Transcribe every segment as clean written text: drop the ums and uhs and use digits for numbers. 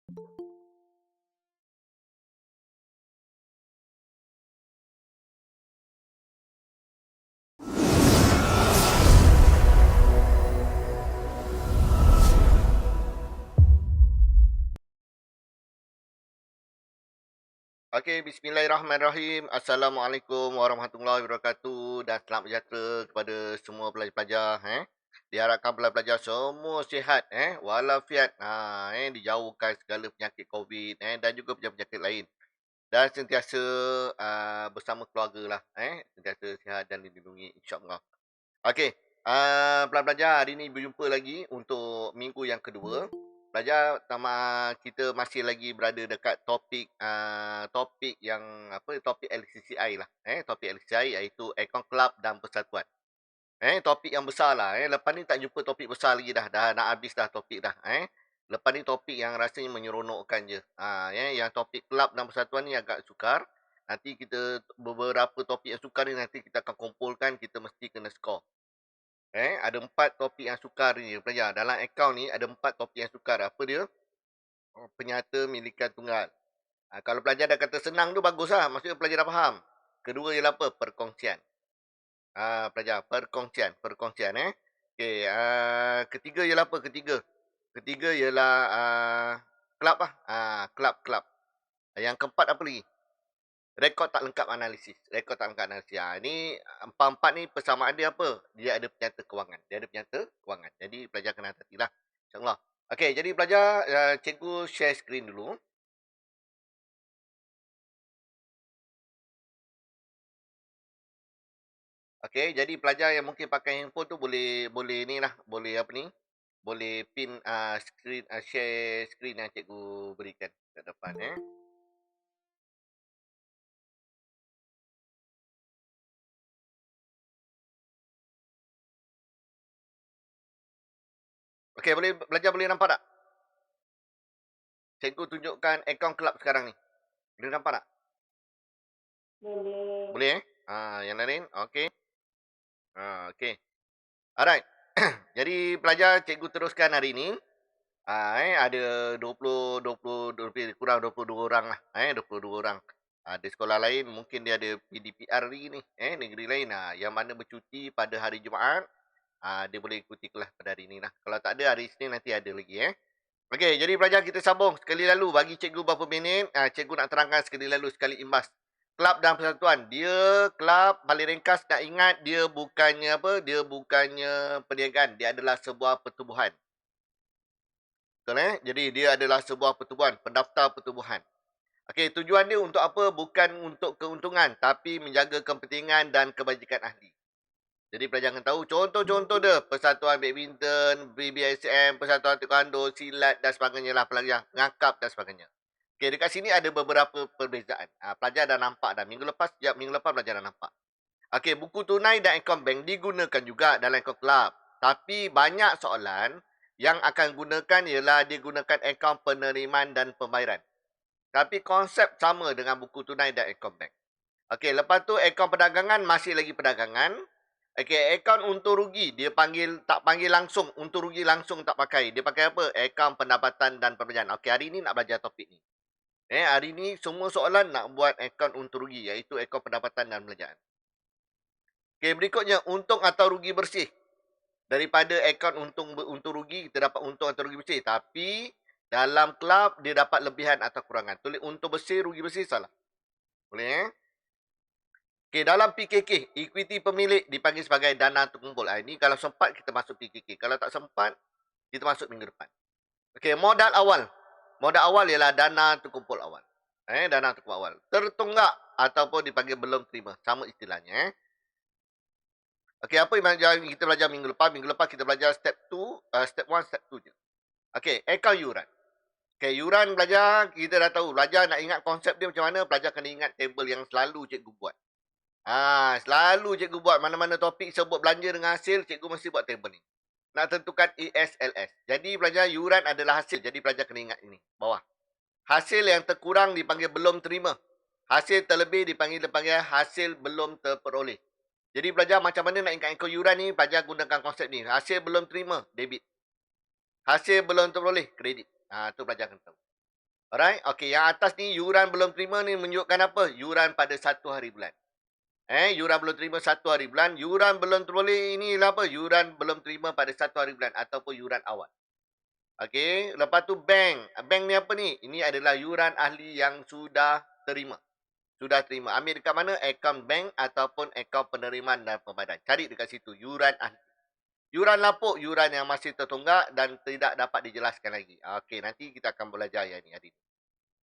Okey, bismillahirrahmanirrahim. Assalamualaikum warahmatullahi wabarakatuh dan selamat sejahtera kepada semua pelajar-pelajar. Diharapkan pelajar-pelajar semua sihat, walafiat, dijauhkan segala penyakit COVID, dan juga penyakit-penyakit lain. Dan sentiasa bersama keluarga lah, sentiasa sihat dan dilindungi insya-Allah. Okey, pelajar-pelajar hari ini berjumpa lagi untuk minggu yang kedua. Pelajar kita masih lagi berada dekat topik yang topik LCCI lah. Topik LCCI iaitu Akaun Kelab dan Persatuan. Topik yang besar lah. Lepas ni tak jumpa topik besar lagi dah. Dah nak habis dah topik dah. Lepas ni topik yang rasanya menyeronokkan je. Yang topik kelab dan persatuan ni agak sukar. Nanti kita beberapa topik yang sukar ni nanti kita akan kumpulkan, kita mesti kena skor. Ada 4 topik yang sukar ni pelajar. Dalam akaun ni ada 4 topik yang sukar. Apa dia? Penyata milikan tunggal. Kalau pelajar dah kata senang tu baguslah. Maksudnya pelajar dah faham. Kedua ialah apa? Perkongsian. Pelajar, perkongsian Okey, ketiga ialah apa? Ketiga ialah kelab lah. Kelab. Yang keempat apa lagi? Rekod tak lengkap analisis. Ni empat-empat ni persamaan dia apa? Dia ada penyata kewangan. Jadi pelajar kena hati-hatilah. InsyaAllah. Okey, jadi pelajar, cikgu share skrin dulu. Okey, jadi pelajar yang mungkin pakai handphone tu boleh ni lah. Boleh apa ni? Boleh pin skrin, share skrin yang cikgu berikan kat depan. Okey, belajar boleh nampak tak? Cikgu tunjukkan akaun kelab sekarang ni. Boleh nampak tak? Boleh. Boleh yang lain? Okey. Okey. Alright. Jadi pelajar, cikgu teruskan hari ni. Ada 20 lebih kurang 22 orang lah. 22 orang. Di sekolah lain mungkin dia ada PDPR ni. Negeri lain. Yang mana bercuti pada hari Jumaat. Dia boleh ikuti kelas pada hari ni lah. Kalau tak ada, hari Isnin nanti ada lagi. Okey, jadi pelajar kita sambung sekali lalu. Bagi cikgu berapa minit, cikgu nak terangkan sekali lalu, sekali imbas. Kelab dan persatuan. Dia kelab, paling ringkas nak ingat, dia bukannya apa? Dia bukannya perniagaan. Dia adalah sebuah pertubuhan. Betul Jadi dia adalah sebuah pertubuhan, pendaftar pertubuhan. Okey, tujuan dia untuk apa? Bukan untuk keuntungan, tapi menjaga kepentingan dan kebajikan ahli. Jadi pelajar akan tahu contoh-contoh dia. Persatuan badminton, BBSM, persatuan taekwondo, silat dan sebagainya lah pelajar. Ngakap dan sebagainya. Okey, dekat sini ada beberapa perbezaan. Pelajar dah nampak dah. Minggu lepas pelajar dah nampak. Okey, buku tunai dan akaun bank digunakan juga dalam akaun kelab. Tapi banyak soalan yang akan gunakan ialah digunakan akaun penerimaan dan pembayaran. Tapi konsep sama dengan buku tunai dan akaun bank. Okey, lepas tu akaun perdagangan masih lagi perdagangan. Okey, akaun untung rugi dia tak panggil langsung, untung rugi langsung tak pakai. Dia pakai apa? Akaun pendapatan dan pembelanjaan. Okey, hari ni nak belajar topik ni. Hari ni semua soalan nak buat akaun untung rugi iaitu akaun pendapatan dan pembelanjaan. Okey, berikutnya untung atau rugi bersih. Daripada akaun untung rugi kita dapat untung atau rugi bersih, tapi dalam kelab dia dapat lebihan atau kurangan. Tulis untung bersih, rugi bersih salah. Boleh Okey, dalam PKK, equity pemilik dipanggil sebagai dana terkumpul. Ini kalau sempat kita masuk PKK. Kalau tak sempat, kita masuk minggu depan. Okey, modal awal. Modal awal ialah dana terkumpul awal. Dana terkumpul awal. Tertunggak ataupun dipanggil belum terima. Sama istilahnya. Okey, apa yang kita belajar minggu lepas? Minggu lepas kita belajar step 1, step 2 je. Okey, akaun yuran. Okey, yuran belajar, kita dah tahu. Belajar nak ingat konsep dia macam mana, pelajar kena ingat table yang selalu cikgu buat. Selalu cikgu buat mana-mana topik sebut belanja dengan hasil, cikgu mesti buat table ni. Nak tentukan ESLS. Jadi pelajar yuran adalah hasil. Jadi pelajar kena ingat ini. Bawah. Hasil yang terkurang dipanggil belum terima. Hasil terlebih dipanggil hasil belum terperoleh. Jadi pelajar macam mana nak ingat akaun yuran ni, pelajar gunakan konsep ni. Hasil belum terima, debit. Hasil belum terperoleh, kredit. Tu pelajar kena tahu. Alright? Okey, yang atas ni yuran belum terima ni menunjukkan apa? Yuran pada satu hari bulan. Yuran belum terima satu hari bulan. Yuran belum terboleh ini lah apa? Yuran belum terima pada satu hari bulan ataupun yuran awal. Okey, lepas tu bank. Bank ni apa ni? Ini adalah yuran ahli yang sudah terima. Sudah terima. Ambil dekat mana? Akaun bank ataupun akaun penerimaan dan pembayaran. Cari dekat situ. Yuran ahli. Yuran lapuk, yuran yang masih tertunggak dan tidak dapat dijelaskan lagi. Okey, nanti kita akan belajar yang ni hari ni.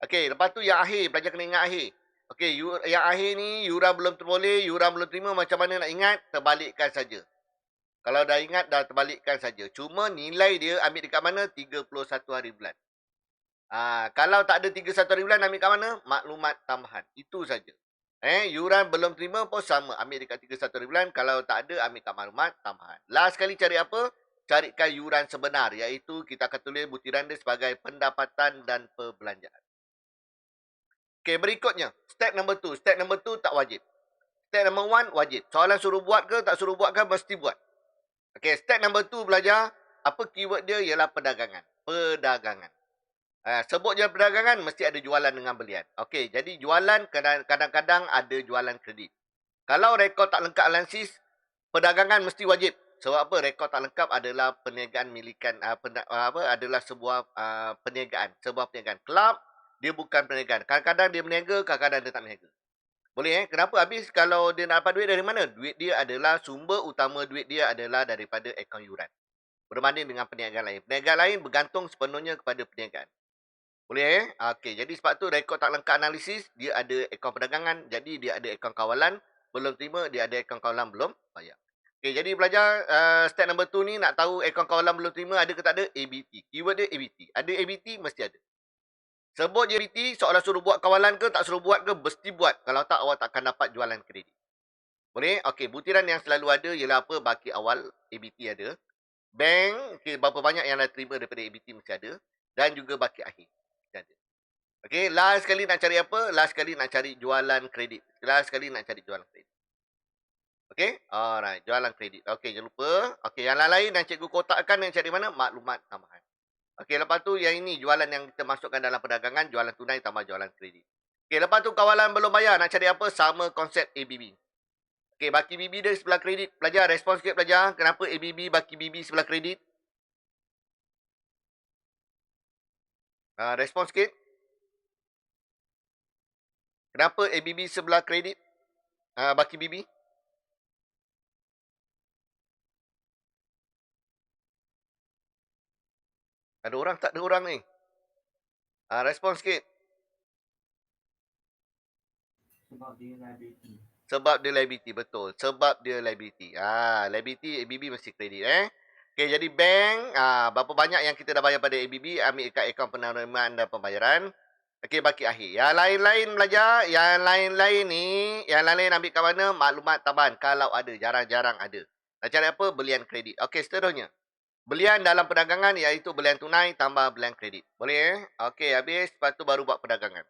Okey, lepas tu yang akhir. Pelajar kena ingat akhir. Okey, yang akhir ni yuran belum terboleh, yuran belum terima. Macam mana nak ingat? Terbalikkan saja. Kalau dah ingat, dah terbalikkan saja. Cuma nilai dia ambil dekat mana? 31 hari bulan. Kalau tak ada 31 hari bulan, ambil kat mana? Maklumat tambahan. Itu saja. Yuran belum terima pun sama. Ambil dekat 31 hari bulan. Kalau tak ada, ambil kat maklumat tambahan. Last sekali cari apa? Carikan yuran sebenar. Iaitu kita akan tulis butiran dia sebagai pendapatan dan perbelanjaan. Okey, berikutnya. Step number 2. Step number 2 tak wajib. Step number 1 wajib. Soalan suruh buat ke, tak suruh buat ke, mesti buat. Okey, step number 2 belajar. Apa keyword dia? Ialah perdagangan. Perdagangan. Sebut je perdagangan, mesti ada jualan dengan belian. Okey, jadi jualan kadang-kadang ada jualan kredit. Kalau rekod tak lengkap analisis, perdagangan mesti wajib. Sebab apa? Rekod tak lengkap adalah perniagaan milikan, adalah sebuah perniagaan. Sebuah perniagaan. Kelab, dia bukan perniagaan. Kadang-kadang dia berniaga, kadang-kadang dia tak berniaga. Boleh Kenapa? Habis kalau dia nak dapat duit dari mana? Duit dia adalah, sumber utama duit dia adalah daripada akaun yuran. Berbanding dengan perniagaan lain. Perniagaan lain bergantung sepenuhnya kepada perniagaan. Boleh Okey, jadi sebab tu rekod tak lengkap analisis, dia ada akaun perdagangan, jadi dia ada akaun kawalan, belum terima, dia ada akaun kawalan belum bayar. Okey, jadi belajar step number 2 ni nak tahu akaun kawalan belum terima ada ke tak ada? ABT. Keyword dia ABT. Ada ABT, mesti ada. Sebut je ABT, soalan suruh buat kawalan ke, tak suruh buat ke, mesti buat. Kalau tak, awak tak akan dapat jualan kredit. Boleh? Okey, butiran yang selalu ada ialah apa? Baki awal, ABT ada. Bank, berapa banyak yang dah terima daripada ABT mesti ada. Dan juga baki akhir. Ada. Okey, last sekali nak cari apa? Last sekali nak cari jualan kredit. Last sekali nak cari jualan kredit. Okey? Alright, jualan kredit. Okey, jangan lupa. Okey, yang lain yang cikgu kotakkan yang cari mana? Maklumat tambahan. Okey, lepas tu yang ini jualan yang kita masukkan dalam perdagangan, jualan tunai tambah jualan kredit. Okey, lepas tu kawalan belum bayar, nak cari apa? Sama konsep ABB. Okey, baki BB dia sebelah kredit. Pelajar, respon sikit pelajar. Kenapa ABB baki BB sebelah kredit? Respon sikit. Kenapa ABB sebelah kredit? Baki BB? Ada orang? Tak ada orang ni. Respon sikit. Sebab dia liability. Sebab dia liability, betul. Sebab dia liability. Liability ABB mesti kredit Okey, jadi bank, berapa banyak yang kita dah bayar pada ABB, ambil kat akaun penerimaan dan pembayaran. Okey, baki akhir. Yang lain-lain belajar, yang lain-lain ni, yang lain-lain ambil kat mana? Maklumat tambahan. Kalau ada, jarang-jarang ada. Nak cari apa? Belian kredit. Okey, seterusnya. Belian dalam perdagangan iaitu belian tunai tambah belian kredit. Boleh Okey, habis. Lepas tu baru buat perdagangan.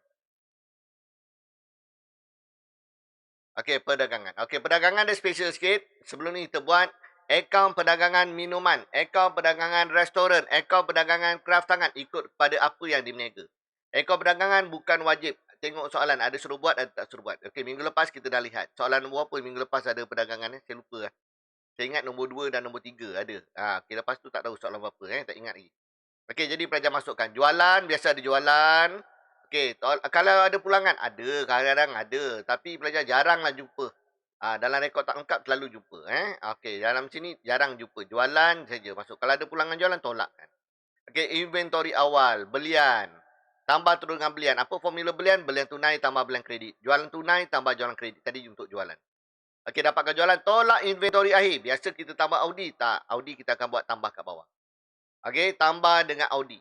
Okey, perdagangan. Okey, perdagangan dia special sikit. Sebelum ni kita buat akaun perdagangan minuman, akaun perdagangan restoran, akaun perdagangan kraft tangan. Ikut pada apa yang dimeniaga. Akaun perdagangan bukan wajib. Tengok soalan. Ada suruh buat, ada tak suruh buat. Okey, minggu lepas kita dah lihat. Soalan nombor apa minggu lepas ada perdagangan Saya lupa Saya ingat nombor 2 dan nombor 3 ada. Okey, lepas tu tak tahu soalan berapa Tak ingat lagi. Okey, jadi pelajar masukkan. Jualan, biasa ada jualan. Okey, kalau ada pulangan, ada. Kadang-kadang ada. Tapi pelajar jaranglah jumpa. Dalam rekod tak lengkap, selalu jumpa. Okey, dalam sini jarang jumpa. Jualan saja masuk. Kalau ada pulangan jualan, tolakkan. Okey, inventory awal. Belian. Tambah terus dengan belian. Apa formula belian? Belian tunai tambah belian kredit. Jualan tunai tambah jualan kredit. Tadi untuk jualan. Okey, dapatkan jualan. Tolak inventory akhir. Biasa kita tambah Audi. Tak. Audi kita akan buat tambah kat bawah. Okey, tambah dengan Audi.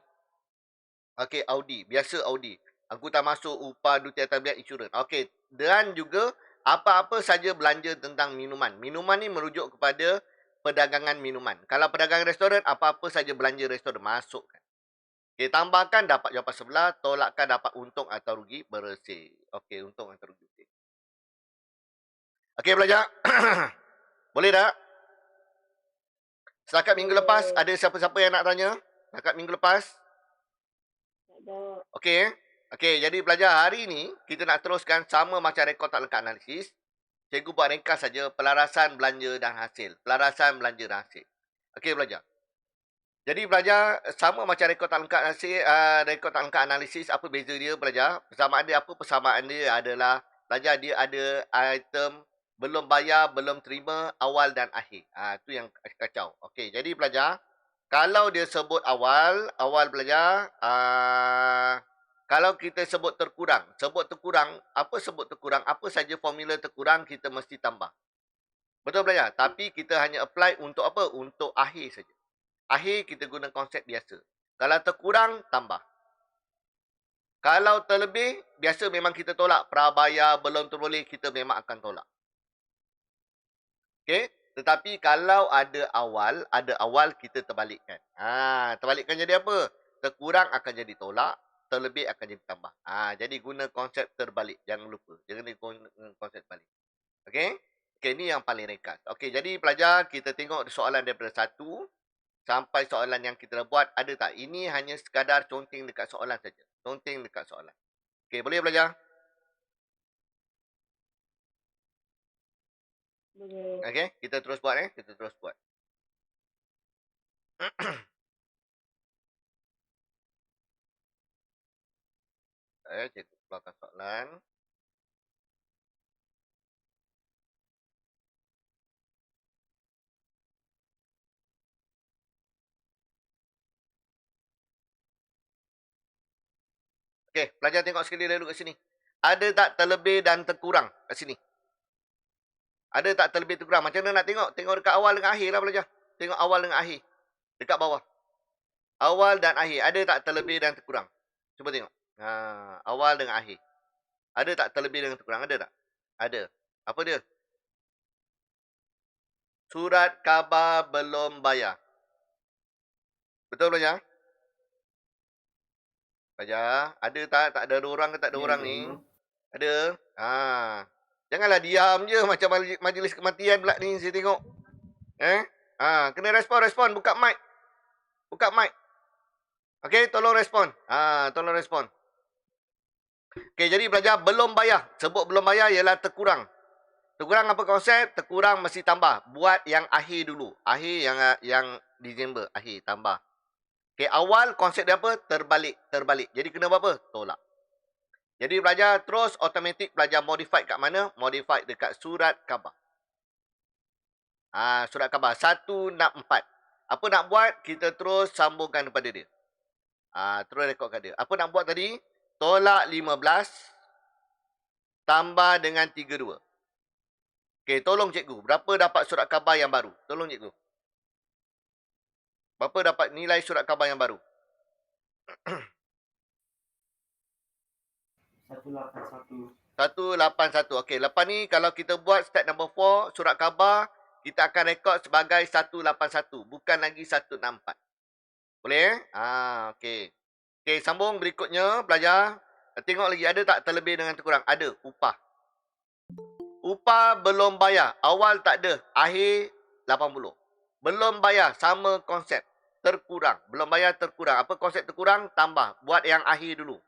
Okey, Audi. Biasa Audi. Angkutan masuk, upah, duty atas biaya, insurans. Okey, dan juga apa-apa saja belanja tentang minuman. Minuman ni merujuk kepada perdagangan minuman. Kalau perdagangan restoran, apa-apa saja belanja restoran, masukkan. Okey, tambahkan dapat jawapan sebelah, tolakkan dapat untung atau rugi bersih. Okey, untung atau rugi bersih. Okey, belajar. Boleh tak? Setakat minggu lepas, ada siapa-siapa yang nak tanya? Setakat minggu lepas? Tak ada. Okey Okey, jadi pelajar hari ni kita nak teruskan sama macam rekod tak lengkap analisis. Cikgu buat ringkas saja pelarasan belanja dan hasil. Pelarasan belanja dan hasil. Okey pelajar. Jadi pelajar sama macam rekod tak lengkap analisis, rekod tak lengkap analisis, apa beza dia pelajar? Persamaan dia apa? Persamaan dia adalah pelajar dia ada item belum bayar, belum terima, awal dan akhir. Tu yang kacau. Okey, jadi pelajar, kalau dia sebut awal pelajar, kalau kita sebut terkurang, apa sebut terkurang? Apa saja formula terkurang kita mesti tambah. Betul pelajar? Tapi kita hanya apply untuk apa? Untuk akhir saja. Akhir kita guna konsep biasa. Kalau terkurang, tambah. Kalau terlebih, biasa memang kita tolak. Prabayar belum terboleh, kita memang akan tolak. Okey? Tetapi kalau ada awal kita terbalikkan. Terbalikkan jadi apa? Terkurang akan jadi tolak, terlebih akan jadi tambah. Jadi guna konsep terbalik. Jangan lupa. Jangan guna konsep balik. Okey? Okey, ni yang paling ringkas. Okey, jadi pelajar, kita tengok soalan daripada 1 sampai soalan yang kita dah buat. Ada tak? Ini hanya sekadar conteng dekat soalan saja. Conteng dekat soalan. Okey, boleh belajar? Boleh. Okey, kita terus buat Kita terus buat. Cikgu keluarkan soalan. Okey, pelajar tengok sekali dulu kat sini. Ada tak terlebih dan terkurang kat sini? Ada tak terlebih terkurang? Macam mana nak tengok? Tengok dekat awal dengan akhir lah pelajar. Tengok awal dengan akhir. Dekat bawah. Awal dan akhir. Ada tak terlebih dan terkurang? Cuba tengok. Awal dengan akhir. Ada tak terlebih dan terkurang? Ada tak? Ada. Apa dia? Surat khabar belum bayar. Betul pelajar? Pelajar, ada tak? Tak ada orang ke tak ada orang ni? Ada? Janganlah diam je macam majlis kematian pula ni saya tengok. Kena respon. Buka mic. Okey, tolong respon. Tolong respon. Okey, jadi pelajar belum bayar. Sebut belum bayar ialah terkurang. Terkurang apa konsep? Terkurang mesti tambah. Buat yang akhir dulu. Akhir yang Disember. Akhir tambah. Okey, awal konsep dia apa? Terbalik. Jadi kena buat apa? Tolak. Jadi pelajar terus automatik pelajar modify kat mana? Modify dekat surat khabar. Surat khabar 1/4. Apa nak buat? Kita terus sambungkan kepada dia. Terus rekodkan dia. Apa nak buat tadi? Tolak 15 tambah dengan 32. Okey, tolong cikgu. Berapa dapat surat khabar yang baru? Tolong cikgu. Berapa dapat nilai surat khabar yang baru? 181. 181. Okey, lepas ni kalau kita buat step number 4, surat khabar, kita akan rekod sebagai 181. Bukan lagi 164. Boleh? Okey. Okey, sambung berikutnya, belajar. Tengok lagi, ada tak terlebih dengan terkurang? Ada, upah. Upah belum bayar. Awal tak ada, akhir 80. Belum bayar, sama konsep. Terkurang. Belum bayar, terkurang. Apa konsep terkurang? Tambah. Buat yang akhir dulu.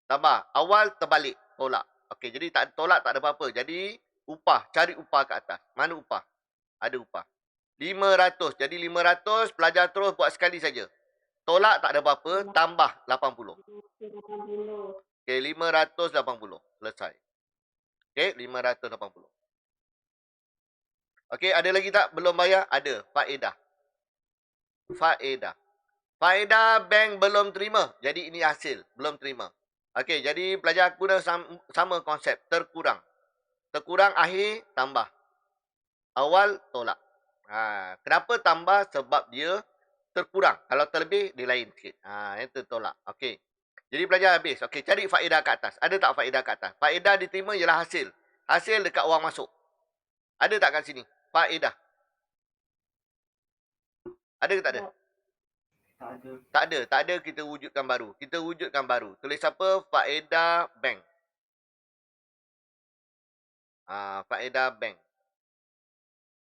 Tambah. Awal terbalik. Tolak. Okey, jadi tak tolak tak ada apa-apa. Jadi, upah. Cari upah kat atas. Mana upah? Ada upah. 500. Jadi 500, pelajar terus buat sekali saja. Tolak tak ada apa-apa. Tambah 80. 80. Okey, 580. Selesai. Okey, 580. Okey, ada lagi tak? Belum bayar? Ada. Faedah. Faedah bank belum terima. Jadi ini hasil. Belum terima. Okey, jadi pelajar guna sama konsep. Terkurang. Terkurang akhir, tambah. Awal, tolak. Kenapa tambah? Sebab dia terkurang. Kalau terlebih, dia lain sikit. Yang tertolak. Okey. Jadi pelajar habis. Okey, cari faedah kat atas. Ada tak faedah kat atas? Faedah diterima ialah hasil. Hasil dekat wang masuk. Ada tak kat sini? Faedah. Ada ke tak ada? Tak ada. Tak ada, kita wujudkan baru. Tulis apa? Faedah bank. Faedah bank.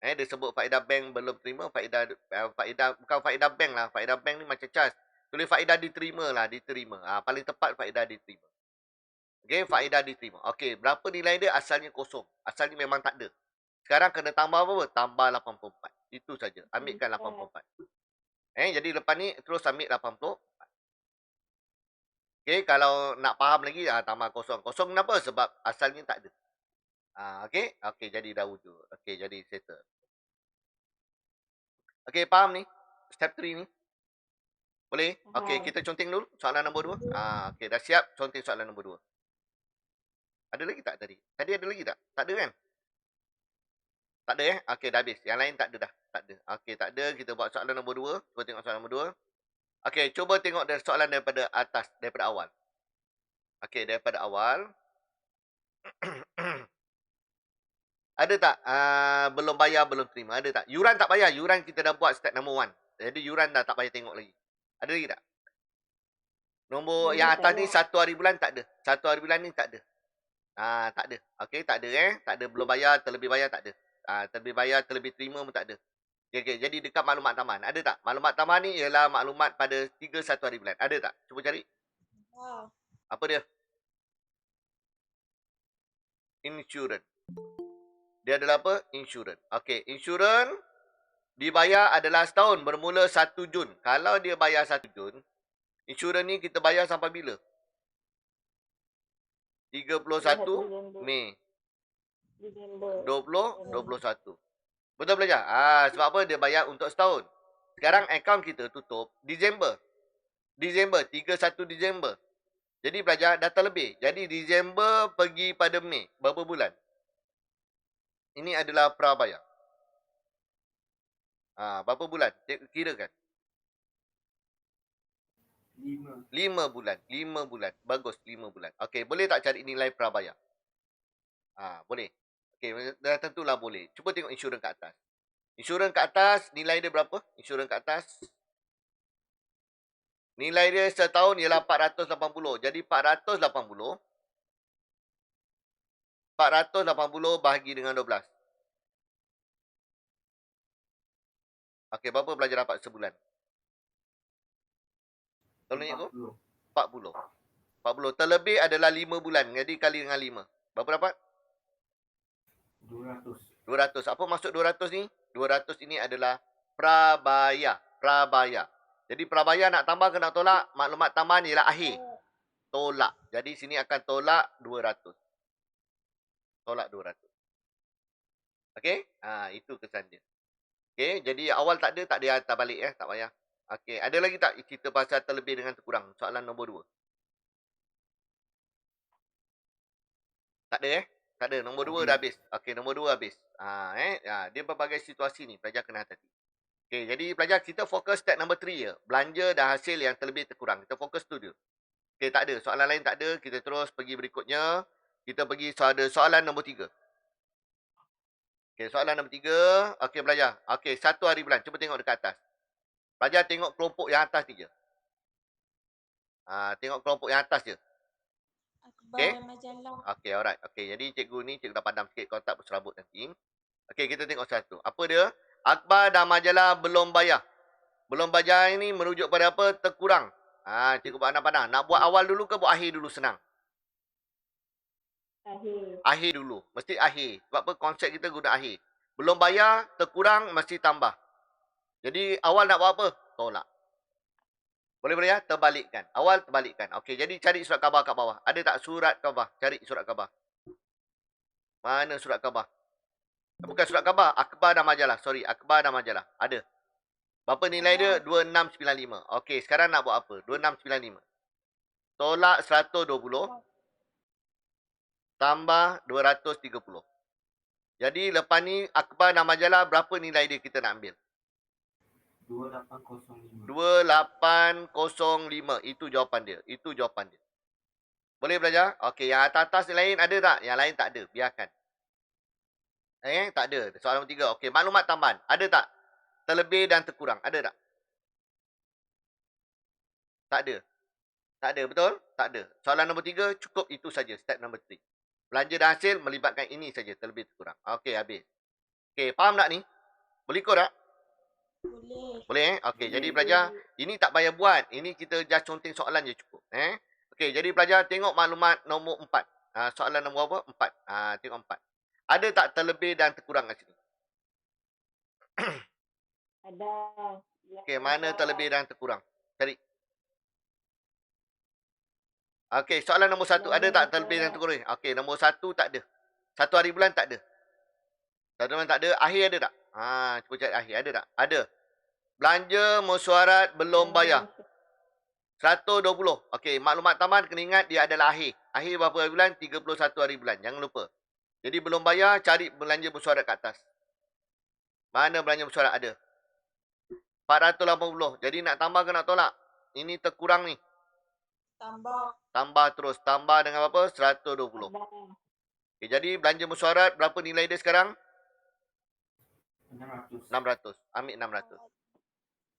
Dia sebut faedah bank belum terima. Faedah bukan faedah bank lah. Faedah bank ni macam charge. Tulis faedah diterima lah, diterima. Paling tepat faedah diterima. Okey, faedah diterima. Okey, berapa nilai dia? Asalnya kosong. Asalnya memang tak ada. Sekarang kena tambah apa? Tambah 84. Itu saja. Ambilkan 84. Jadi lepas ni terus ambil 80. Okey, kalau nak faham lagi, tambah kosong. Kosong kenapa? Sebab asalnya tak ada. Okey? Okey, jadi dah wujud. Okey, jadi settle. Okey, faham ni? Step 3 ni? Boleh? Okey, kita conteng dulu. Soalan nombor 2. Okey, dah siap. Conteng soalan nombor 2. Ada lagi tak tadi? Tadi ada lagi tak? Tak ada kan? Tak ada Okey, dah habis. Yang lain tak ada dah. Tak ada. Okey, tak ada. Kita buat soalan nombor 2. Cuba tengok soalan nombor 2. Okey, cuba tengok dari soalan daripada atas. Daripada awal. Okey, daripada awal. Ada tak belum bayar, belum terima? Ada tak? Yuran tak bayar. Yuran kita dah buat step number 1. Jadi yuran dah tak payah tengok lagi. Ada lagi tak? Nombor yang atas ni 1 hari bulan tak ada. 1 hari bulan ni tak ada. Tak ada. Okey, tak ada Tak ada belum bayar, terlebih bayar tak ada. Terlebih bayar, terlebih terima pun tak ada. Okey, jadi dekat maklumat taman. Ada tak? Maklumat taman ni ialah maklumat pada 31 hari bulan. Ada tak? Cuba cari. Apa dia? Insurance. Dia adalah apa? Insurance. Okey, insurance dibayar adalah setahun bermula 1 Jun. Kalau dia bayar 1 Jun, insurans ni kita bayar sampai bila? 31 Mei. 2021. Betul belajar? Sebab apa? Dia bayar untuk setahun. Sekarang akaun kita tutup Disember. 31 Disember. Jadi belajar dah terlebih. Jadi Disember pergi pada Mei. Berapa bulan? Ini adalah prabayar. Berapa bulan? Kira kan? 5. 5 bulan. 5 bulan. Bagus, 5 bulan. Okey, boleh tak cari nilai prabayar? Boleh. Okey, dah tentulah boleh. Cuba tengok insurans kat atas. Insurans kat atas, nilai dia berapa? Insurans kat atas. Nilai dia setahun ialah 480. Jadi 480 bahagi dengan 12. Okey, berapa belajar dapat sebulan? Tolong ingat aku. 40. 40. Terlebih adalah 5 bulan. Jadi kali dengan 5. Berapa dapat? 200. 200. Apa maksud 200 ni? 200 ini adalah prabayar. Prabayar. Jadi prabayar nak tambah ke nak tolak? Maklumat tambahan ialah akhir. Tolak. Jadi sini akan tolak 200. Tolak 200. Okey? Itu kesan dia. Okey, jadi awal tak ada hantar balik tak payah. Okey, ada lagi tak cerita pasal terlebih dengan terkurang? Soalan nombor 2. Tak ada Tak ada. Nombor 2 dah habis. Okey, nombor 2 habis. Dia berbagai situasi ni. Pelajar kena hati-hati. Okey, jadi pelajar kita fokus step number 3 je. Belanja dan hasil yang terlebih terkurang. Kita fokus tu je. Okey, tak ada. Soalan lain tak ada. Kita terus pergi berikutnya. Kita pergi soalan nombor 3. Okey, soalan nombor 3. Okey, pelajar. Okey, 1 hari bulan. Cuba tengok dekat atas. Pelajar tengok kelompok yang atas ni je. Tengok kelompok yang atas je. Okey? Okey, alright. Okey, jadi cikgu ni, cikgu dah padam sikit kalau tak berserabut nanti. Okey, kita tengok satu. Apa dia? Akhbar dan majalah belum bayar. Belum bayar ini merujuk pada apa? Terkurang. Cikgu buat pandang. Nak buat awal dulu ke buat akhir dulu senang? Akhir dulu. Mesti akhir. Sebab apa? Konsep kita guna akhir. Belum bayar, terkurang, mesti tambah. Jadi, awal nak buat apa? Tolak. Boleh ya? Terbalikkan. Awal terbalikkan. Okey, jadi cari surat khabar kat bawah. Ada tak surat khabar? Cari surat khabar. Mana surat khabar? Bukan surat khabar. Akhbar dan majalah. Sorry, akhbar dan majalah. Ada. Berapa nilai dia? 2695. Okey, sekarang nak buat apa? 2695. Tolak 120. Tambah 230. Jadi lepas ni akhbar dan majalah berapa nilai dia kita nak ambil? 2805. 2805. Itu jawapan dia. Itu jawapan dia. Boleh belajar? Okey, yang atas-atas lain ada tak? Yang lain tak ada. Biarkan. Tak ada. Soalan nombor 3. Okey, maklumat tambahan. Ada tak? Terlebih dan terkurang. Ada tak? Tak ada. Tak ada, betul? Tak ada. Soalan nombor 3 cukup itu saja. Step nombor 3. Belanja dan hasil melibatkan ini saja. Terlebih terkurang. Okey, habis. Okey, faham tak ni? Boleh ikut tak? Boleh. Boleh Okey, jadi pelajar, ini tak payah buat. Ini kita just conteng soalan je cukup. Okey, jadi pelajar tengok maklumat nombor 4. Soalan nombor apa? 4. Tengok 4. Ada tak terlebih dan terkurang kat sini? Ada. Okey, mana terlebih dan terkurang? Cari. Okey, soalan nombor 1. Ada tak terlebih dan terkurang? Okey, nombor 1 tak ada. 1 hari bulan tak ada. 1 bulan tak ada. Akhir ada tak? Cuba cari akhir. Ada tak? Ada. Belanja mesyuarat belum bayar. 120. Okey, maklumat taman kena ingat dia adalah akhir. Akhir berapa hari bulan? 31 hari bulan. Jangan lupa. Jadi belum bayar, cari belanja mesyuarat kat atas. Mana belanja mesyuarat ada? 480. Jadi nak tambah ke nak tolak? Ini terkurang ni. Tambah. Tambah terus. Tambah dengan berapa? 120. Tambah. Okey, jadi belanja mesyuarat berapa nilai dia sekarang? 600. 600. Ambil 600.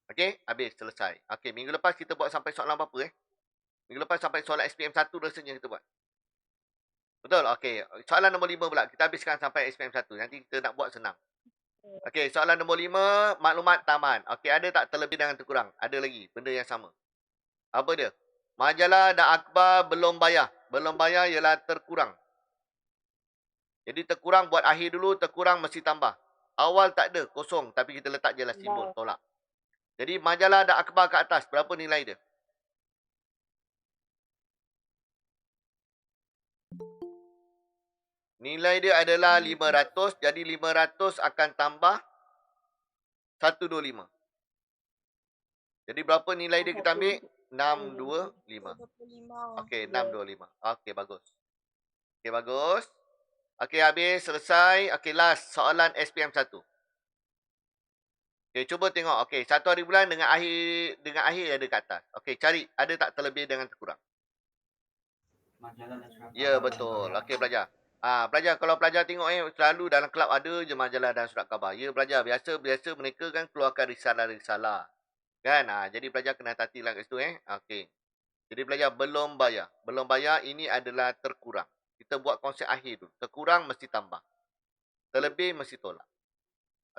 Okey, habis selesai. Okey, minggu lepas kita buat sampai soalan apa Minggu lepas sampai soalan SPM 1 rasanya kita buat. Betul? Okey. Soalan nombor 5 pula. Kita habiskan sampai SPM 1. Nanti kita nak buat senang. Okey, soalan nombor 5, maklumat taman. Okey, ada tak terlebih dengan terkurang? Ada lagi, benda yang sama. Apa dia? Majalah dan akhbar belum bayar. Belum bayar ialah terkurang. Jadi terkurang buat akhir dulu, terkurang mesti tambah. Awal tak ada, kosong. Tapi kita letak je lah simbol, tolak. Jadi majalah dan akhbar kat atas, berapa nilai dia? Nilai dia adalah 500. Jadi 500 akan tambah 125. Jadi berapa nilai dia kita ambil? 625. 25. Okey, 625. Okey, bagus. Okey, bagus. Okey, habis. Selesai. Okey, last. Soalan SPM 1. Okey, cuba tengok. Okey, 1 hari bulan dengan akhir ada kat atas. Okey, cari. Ada tak terlebih dengan terkurang? Majalah dan surat Ya, khabar betul. belum bayar. Okey, pelajar. Pelajar, kalau pelajar tengok selalu dalam kelab ada je majalah dan surat khabar. Ya, pelajar. Biasa mereka kan keluarkan risalah-risalah. Kan? Jadi pelajar kena hati-hati lah kat situ. Okey. Jadi pelajar belum bayar. Belum bayar ini adalah terkurang. Kita buat konsep akhir dulu. Terkurang mesti tambah. Terlebih mesti tolak.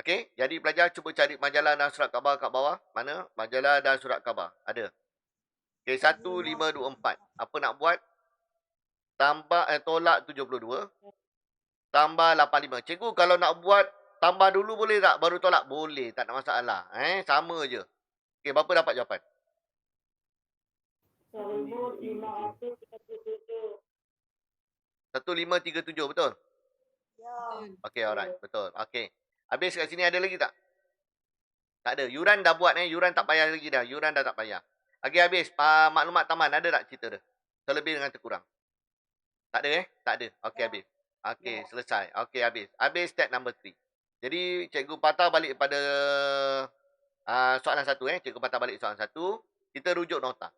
Okey. Jadi pelajar cuba cari majalah dan surat khabar kat bawah. Mana? Majalah dan surat khabar. Ada. Okey, 1, 5, 2, 4. Apa nak buat? Tambah tolak 72. Tambah 85. Cikgu kalau nak buat tambah dulu boleh tak? Baru tolak? Boleh. Tak ada masalah. Sama je. Okey, berapa dapat jawapan? 1537. 1537, betul? Ya. Okey, alright. Betul. Okey. Habis kat sini ada lagi tak? Tak ada. Yuran dah buat. Yuran tak payah lagi dah. Yuran dah tak payah. Okey, habis. Maklumat taman. Ada tak cerita dia? Terlebih dengan terkurang? Tak ada Tak ada. Okey, habis. Okey, selesai. Okey, habis. Habis step number 3. Jadi, cikgu patah balik pada soalan 1. Cikgu patah balik soalan 1. Kita rujuk nota.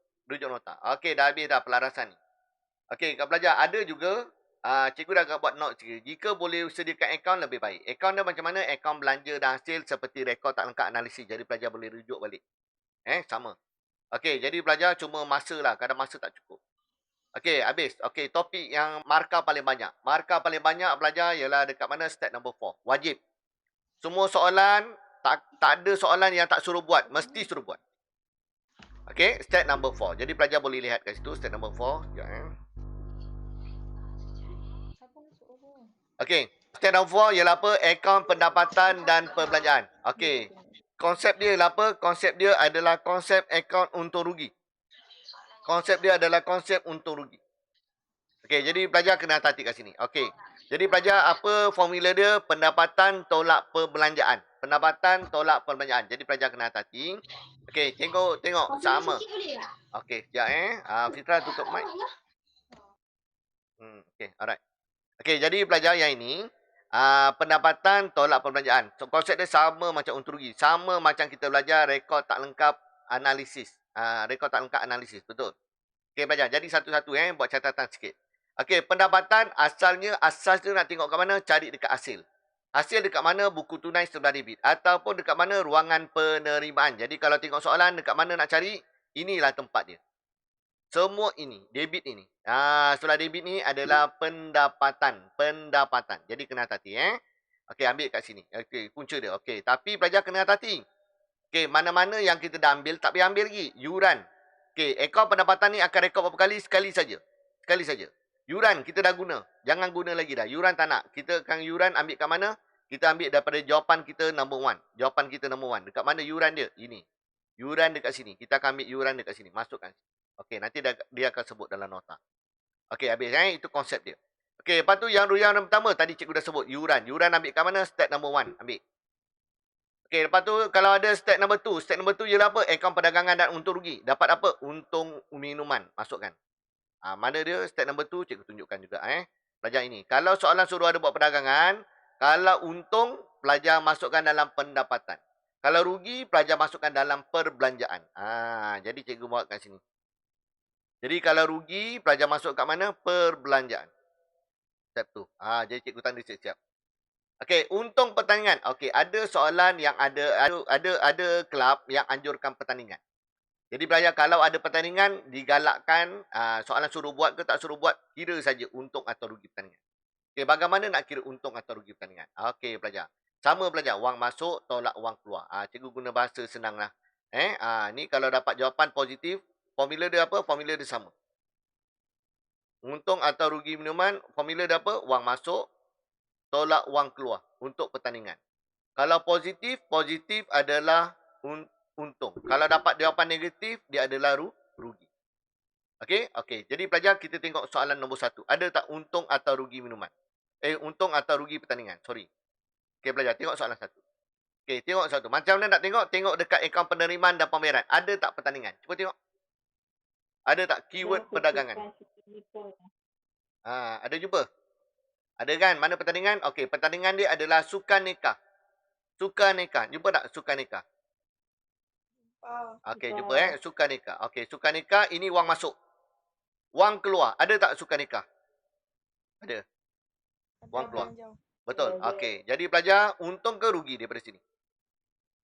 Okey, dah habis dah pelarasan ni. Okey, kat pelajar ada juga cikgu dah buat note sikit. Jika boleh sediakan akaun lebih baik. Akaun dia macam mana? Akaun belanja dan hasil seperti rekod tak lengkap analisis. Jadi pelajar boleh rujuk balik. Sama. Okey, jadi pelajar cuma masa lah. Kadang masa tak cukup. Okey, habis. Okey, topik yang markah paling banyak. Markah paling banyak pelajar ialah dekat mana? Step number 4. Wajib. Semua soalan, tak ada soalan yang tak suruh buat. Mesti suruh buat. Okey, step number 4. Jadi pelajar boleh lihat kat situ. Step number 4. Sekejap. Okey, step number 4 ialah apa? Akaun pendapatan dan perbelanjaan. Okey. Konsep dia ialah apa? Konsep dia adalah konsep akaun untung rugi. Okey, jadi pelajar kena hati-hati kat sini. Okey. Jadi pelajar apa formula dia? Pendapatan tolak perbelanjaan. Jadi pelajar kena hati-hati. Okey, tengok sama. Okey, sekejap Fitra tutup mic. Okey, alright. Okey, jadi pelajar yang ini pendapatan tolak perbelanjaan. So, konsep dia sama macam untung rugi. Sama macam kita belajar rekod tak lengkap analisis. Betul? Okey, pelajar. Jadi satu-satu buat catatan sikit. Okey, pendapatan asalnya, asas dia nak tengok kat mana? Cari dekat hasil. Hasil dekat mana? Buku tunai sebelah debit. Ataupun dekat mana? Ruangan penerimaan. Jadi kalau tengok soalan dekat mana nak cari, inilah tempat dia. Semua ini, debit ini. Sebelah debit ni adalah pendapatan. Jadi kena hati-hati. Okey, ambil kat sini. Okey, punca dia. Okey, tapi pelajar kena hati-hati. Okey, mana-mana yang kita dah ambil, tak payah ambil lagi. Yuran. Okey, akaun pendapatan ni akan rekod berapa kali? Sekali saja. Sekali saja. Yuran kita dah guna. Jangan guna lagi dah. Yuran tak nak. Kita akan yuran ambil kat mana? Kita ambil daripada jawapan kita number one. Jawapan kita number one. Dekat mana yuran dia? Ini. Yuran dekat sini. Kita akan ambil yuran dekat sini. Masukkan. Okey, nanti dia akan sebut dalam nota. Okey, habis. Itu konsep dia. Okey, lepas tu yang pertama tadi cikgu dah sebut. Yuran. Yuran ambil kat mana? Step number one. Ambil. Okey, lepas tu kalau ada step number 2. Step number 2 ialah apa? Akaun perdagangan dan untung rugi. Dapat apa? Untung minuman. Masukkan. Mana dia? Step number 2 cikgu tunjukkan juga. Pelajar ini. Kalau soalan suruh ada buat perdagangan, kalau untung, pelajar masukkan dalam pendapatan. Kalau rugi, pelajar masukkan dalam perbelanjaan. Jadi cikgu buat kat sini. Jadi kalau rugi, pelajar masuk kat mana? Perbelanjaan. Step 2. Jadi cikgu tanda siap-siap. Okey, untung pertandingan. Okey, ada soalan yang ada kelab yang anjurkan pertandingan. Jadi pelajar kalau ada pertandingan digalakkan soalan suruh buat ke tak suruh buat, kira saja untung atau rugi pertandingan. Okey, bagaimana nak kira untung atau rugi pertandingan? Okey pelajar. Sama pelajar, wang masuk tolak wang keluar. Cikgu guna bahasa senanglah. Ni kalau dapat jawapan positif, formula dia apa? Formula dia sama. Untung atau rugi minuman, formula dia apa? Wang masuk tolak wang keluar untuk pertandingan. Kalau positif adalah untung. Kalau dapat jawapan negatif, dia adalah rugi. Okey. Jadi pelajar, kita tengok soalan nombor 1. Ada tak untung atau rugi minuman? Untung atau rugi pertandingan. Sorry. Okey pelajar, tengok soalan 1. Okey, tengok satu. Macam mana nak tengok? Tengok dekat akaun penerimaan dan pembayaran. Ada tak pertandingan? Cuba tengok. Ada tak keyword perdagangan? Ada jumpa? Ada kan? Mana pertandingan? Okey, pertandingan dia adalah sukan nikah. Sukan nikah. Jumpa tak sukan nikah? Okey, jumpa sukan nikah. Okey, sukan nikah ini wang masuk. Wang keluar. Ada tak sukan nikah? Ada. Wang keluar. Betul. Okey, jadi pelajar untung ke rugi daripada sini?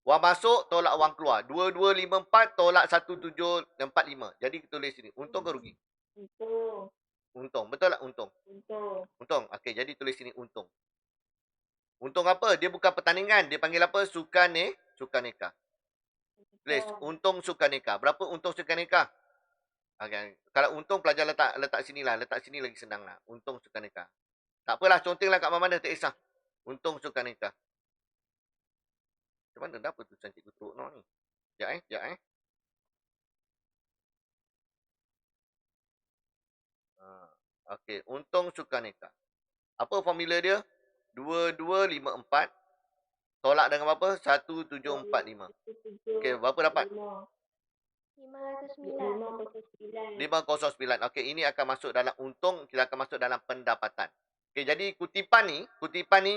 Wang masuk tolak wang keluar. 2254 tolak 1745. Jadi kita tulis sini. Untung ke rugi? Untung. Betul tak untung? Untung. Okey, jadi tulis sini untung. Untung apa? Dia bukan pertandingan. Dia panggil apa? Sukan nikah. Tulis untung sukan nikah. Berapa untung sukan nikah? Okay. Kalau untung pelajar letak sini lah. Letak sini lagi senang lah. Untung sukan nikah. Tak apalah. Contenglah kat mana-mana. Tak kisah. Untung sukan nikah. Macam mana dah apa tulisan cikgu teruk ni? Sekejap. Okey, untung sukan nikah. Apa formula dia? 2254 tolak dengan berapa? 1745. Okey, berapa dapat? 509. Okey, ini akan masuk dalam untung, kita akan masuk dalam pendapatan. Okey, jadi kutipan ni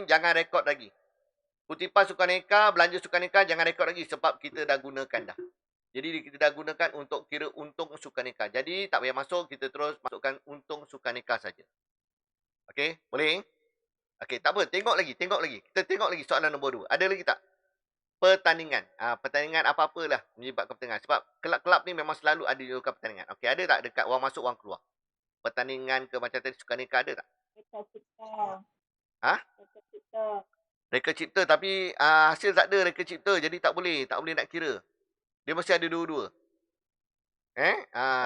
jangan rekod lagi. Kutipan sukan nikah, belanja sukan nikah jangan rekod lagi sebab kita dah gunakan dah. Jadi kita dah gunakan untuk kira untung sukan nikah. Jadi tak payah masuk, kita terus masukkan untung sukan nikah saja. Okey, boleh? Okey, tak apa, tengok lagi. Kita tengok lagi soalan nombor 2. Ada lagi tak? Pertandingan. Pertandingan apa-apalah menyebabkan pertandingan. Sebab kelab-kelab ni memang selalu ada juga pertandingan. Okey, ada tak dekat wang masuk, wang keluar? Pertandingan ke macam tadi sukan nikah ada tak? Reka cipta tapi hasil tak ada reka cipta. Jadi tak boleh nak kira. Dia mesti ada dua-dua.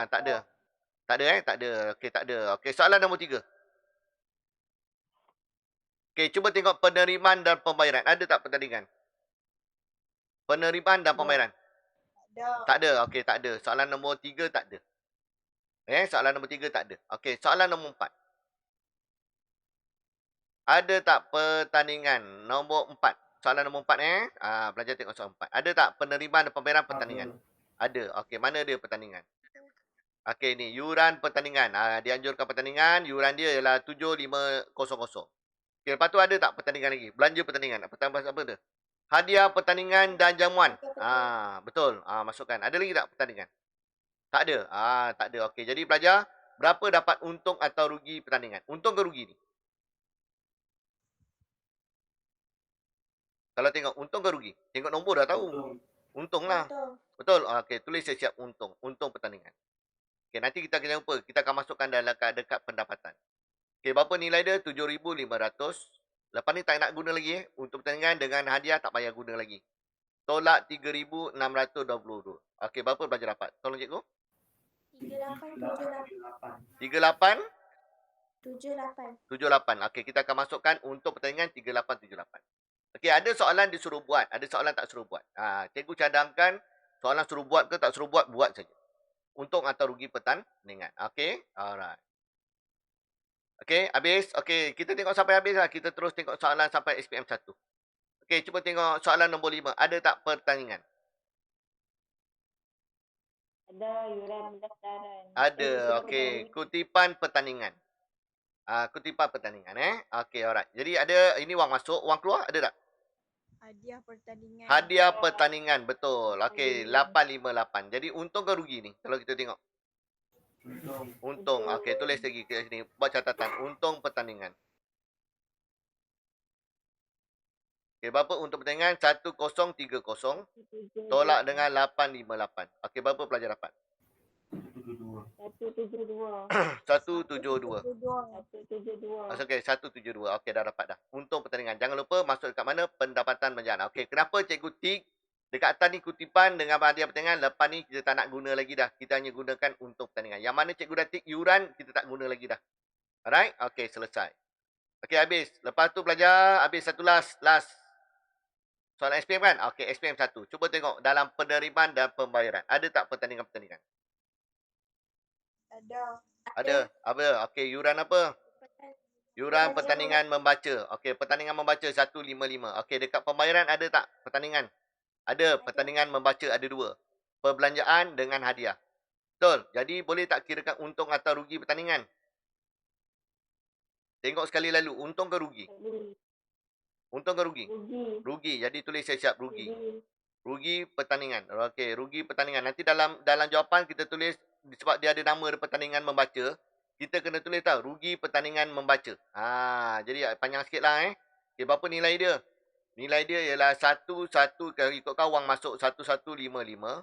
Tak ada. Tak ada. Okey, tak ada. Okey, soalan nombor 3. Okey, cuba tengok penerimaan dan pembayaran. Ada tak pertandingan? Penerimaan dan pembayaran? Tak ada. Okey, tak ada. Soalan nombor 3 tak ada. Soalan nombor 3 tak ada. Okey, soalan nombor 4. Ada tak pertandingan? Nombor 4. Soalan nombor 4 pelajar tengok soalan 4. Ada tak penerimaan dan pembayaran pertandingan? Ada. Okey, mana dia pertandingan? Okey, ni yuran pertandingan. Dianjurkan pertandingan, yuran dia ialah 7500. Okey, lepas tu ada tak pertandingan lagi? Belanja pertandingan. Pertandingan apa tu? Hadiah pertandingan dan jamuan. Betul. Masukkan. Ada lagi tak pertandingan? Tak ada. Tak ada. Okey, jadi pelajar, berapa dapat untung atau rugi pertandingan? Untung ke rugi ni? Kalau tengok untung ke rugi? Tengok nombor dah tahu. Untung lah. Betul. Okey, tulis siap untung. Untung pertandingan. Okey, nanti kita akan jumpa. Kita akan masukkan dalam dekat pendapatan. Okey, berapa nilai dia? 7,500. Lepas ni tak nak guna lagi. Untuk pertandingan dengan hadiah tak payah guna lagi. tolak 3,622. Okey, berapa pelajar dapat? Tolong cikgu. 3878. 3878. Okey, kita akan masukkan untuk pertandingan 3878. Okey, ada soalan disuruh buat, ada soalan tak suruh buat. Cikgu cadangkan soalan suruh buat ke tak suruh buat, buat saja. Untung atau rugi pertandingan. Okey, alright. Okey, habis. Okey, kita tengok sampai habis lah. Kita terus tengok soalan sampai SPM 1. Okey, cuba tengok soalan nombor 5. Ada tak pertandingan? Ada yuran pendaftaran. Ada. Okey, kutipan pertandingan. Kutipan pertandingan Okey, alright. Jadi ada ini wang masuk, wang keluar ada tak? Hadiah pertandingan. Hadiah pertandingan, betul. Okey, 858. Jadi untung ke rugi ni kalau kita tengok? Untung. Okey, tulis lagi kat sini. Buat catatan. Untung pertandingan. Okey, berapa untuk pertandingan? 1030. Tolak dengan 858. Okey, berapa pelajar dapat? 172. 172. 172. Okey, 172. Okey, dah dapat dah. Untung pertandingan. Jangan lupa masuk dekat mana? Pendapatan belanjaan. Okey, kenapa cikgu tik dekat atas ni kutipan dengan hadiah pertandingan, lepas ni kita tak nak guna lagi dah. Kita hanya gunakan untuk pertandingan. Yang mana cikgu dah tik yuran, kita tak guna lagi dah. Alright? Okey, selesai. Okey, habis. Lepas tu belajar, habis satu last. Soalan SPM kan? Okey, SPM 1. Cuba tengok dalam penerimaan dan pembayaran. Ada tak pertandingan-pertandingan? Ada. Apa? Okey, yuran apa? Yuran pertandingan membaca. Okey, pertandingan membaca 155. Okey, dekat pembayaran ada tak pertandingan? Ada. Pertandingan membaca ada 2. Perbelanjaan dengan hadiah. Betul. Jadi boleh tak kirakan untung atau rugi pertandingan? Tengok sekali lalu. Untung ke rugi? Untung ke rugi? Rugi. Jadi tulis siap-siap rugi. Rugi pertandingan. Okey, rugi pertandingan. Nanti dalam jawapan kita tulis, sebab dia ada nama pertandingan membaca, kita kena tulis tahu rugi pertandingan membaca. Jadi panjang sikitlah Okey, berapa nilai dia? Nilai dia ialah 1 kalau ikutkan wang masuk 1155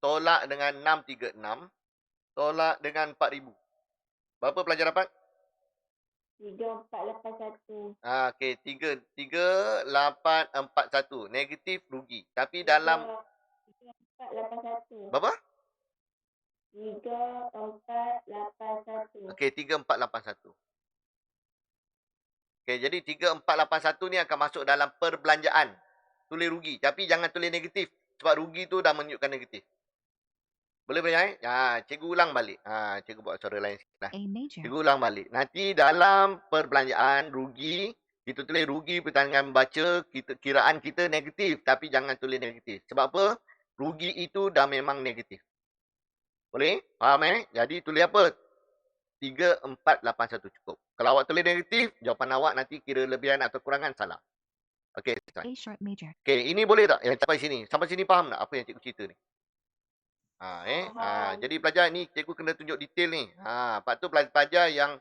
tolak dengan 636 tolak dengan 4000. Berapa pelajar dapat? 3481. Okey, 3841. Negatif rugi. Tapi dalam 3481. berapa? 3481. Okey, 3481. Okey, jadi 3481 ni akan masuk dalam perbelanjaan. Tulis rugi. Tapi jangan tulis negatif. Sebab rugi tu dah menunjukkan negatif. Boleh belajar cikgu ulang balik. Cikgu buat suara lain sikit lah. Cikgu ulang balik. Nanti dalam perbelanjaan rugi, kita tulis rugi pertandingan membaca, kiraan kita negatif. Tapi jangan tulis negatif. Sebab apa? Rugi itu dah memang negatif. Boleh? Faham Jadi tulis apa? 3481 cukup. Kalau awak tulis negatif, jawapan awak nanti kira lebihan atau kurangan salah. Okey, selesai. Okey, ini boleh tak? Yang sampai sini. Sampai sini faham tak apa yang cikgu cerita ni? Jadi pelajar ni cikgu kena tunjuk detail ni. Lepas tu pelajar yang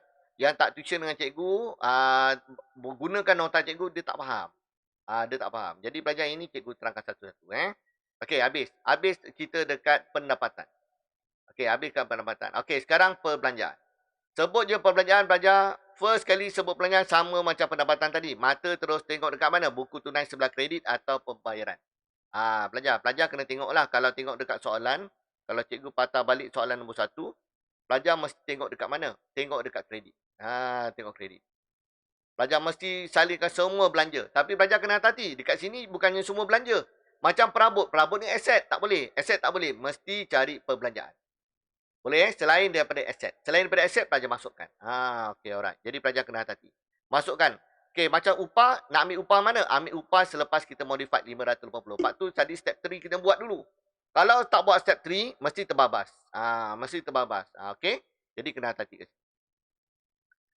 tak tuition dengan cikgu, gunakan nota cikgu, dia tak faham. Dia tak faham. Jadi pelajar ini cikgu terangkan satu-satu. Okey, habis. Habis kita dekat pendapatan. Okey, habiskan pendapatan. Okey, sekarang perbelanjaan. Sebut je perbelanjaan pelajar. First kali sebut perbelanjaan sama macam pendapatan tadi. Mata terus tengok dekat mana? Buku tunai sebelah kredit atau pembayaran. Pelajar kena tengoklah. Kalau tengok dekat soalan, kalau cikgu patah balik soalan nombor 1, pelajar mesti tengok dekat mana? Tengok dekat kredit. Tengok kredit. Pelajar mesti salingkan semua belanja. Tapi pelajar kena hati-hati. Dekat sini bukannya semua belanja. Macam perabot. Perabot ni aset. Tak boleh. Aset tak boleh. Mesti cari perbelanjaan. Boleh selain daripada aset. Selain daripada aset, pelajar masukkan. Okey, alright. Jadi pelajar kena hati-hati. Masukkan. Okey, macam upah, nak ambil upah mana? Ambil upah selepas kita modify 580. Lepas tu tadi step 3 kita buat dulu. Kalau tak buat step 3, mesti terbabas. Mesti terbabas. Okey? Jadi kena hati-hati.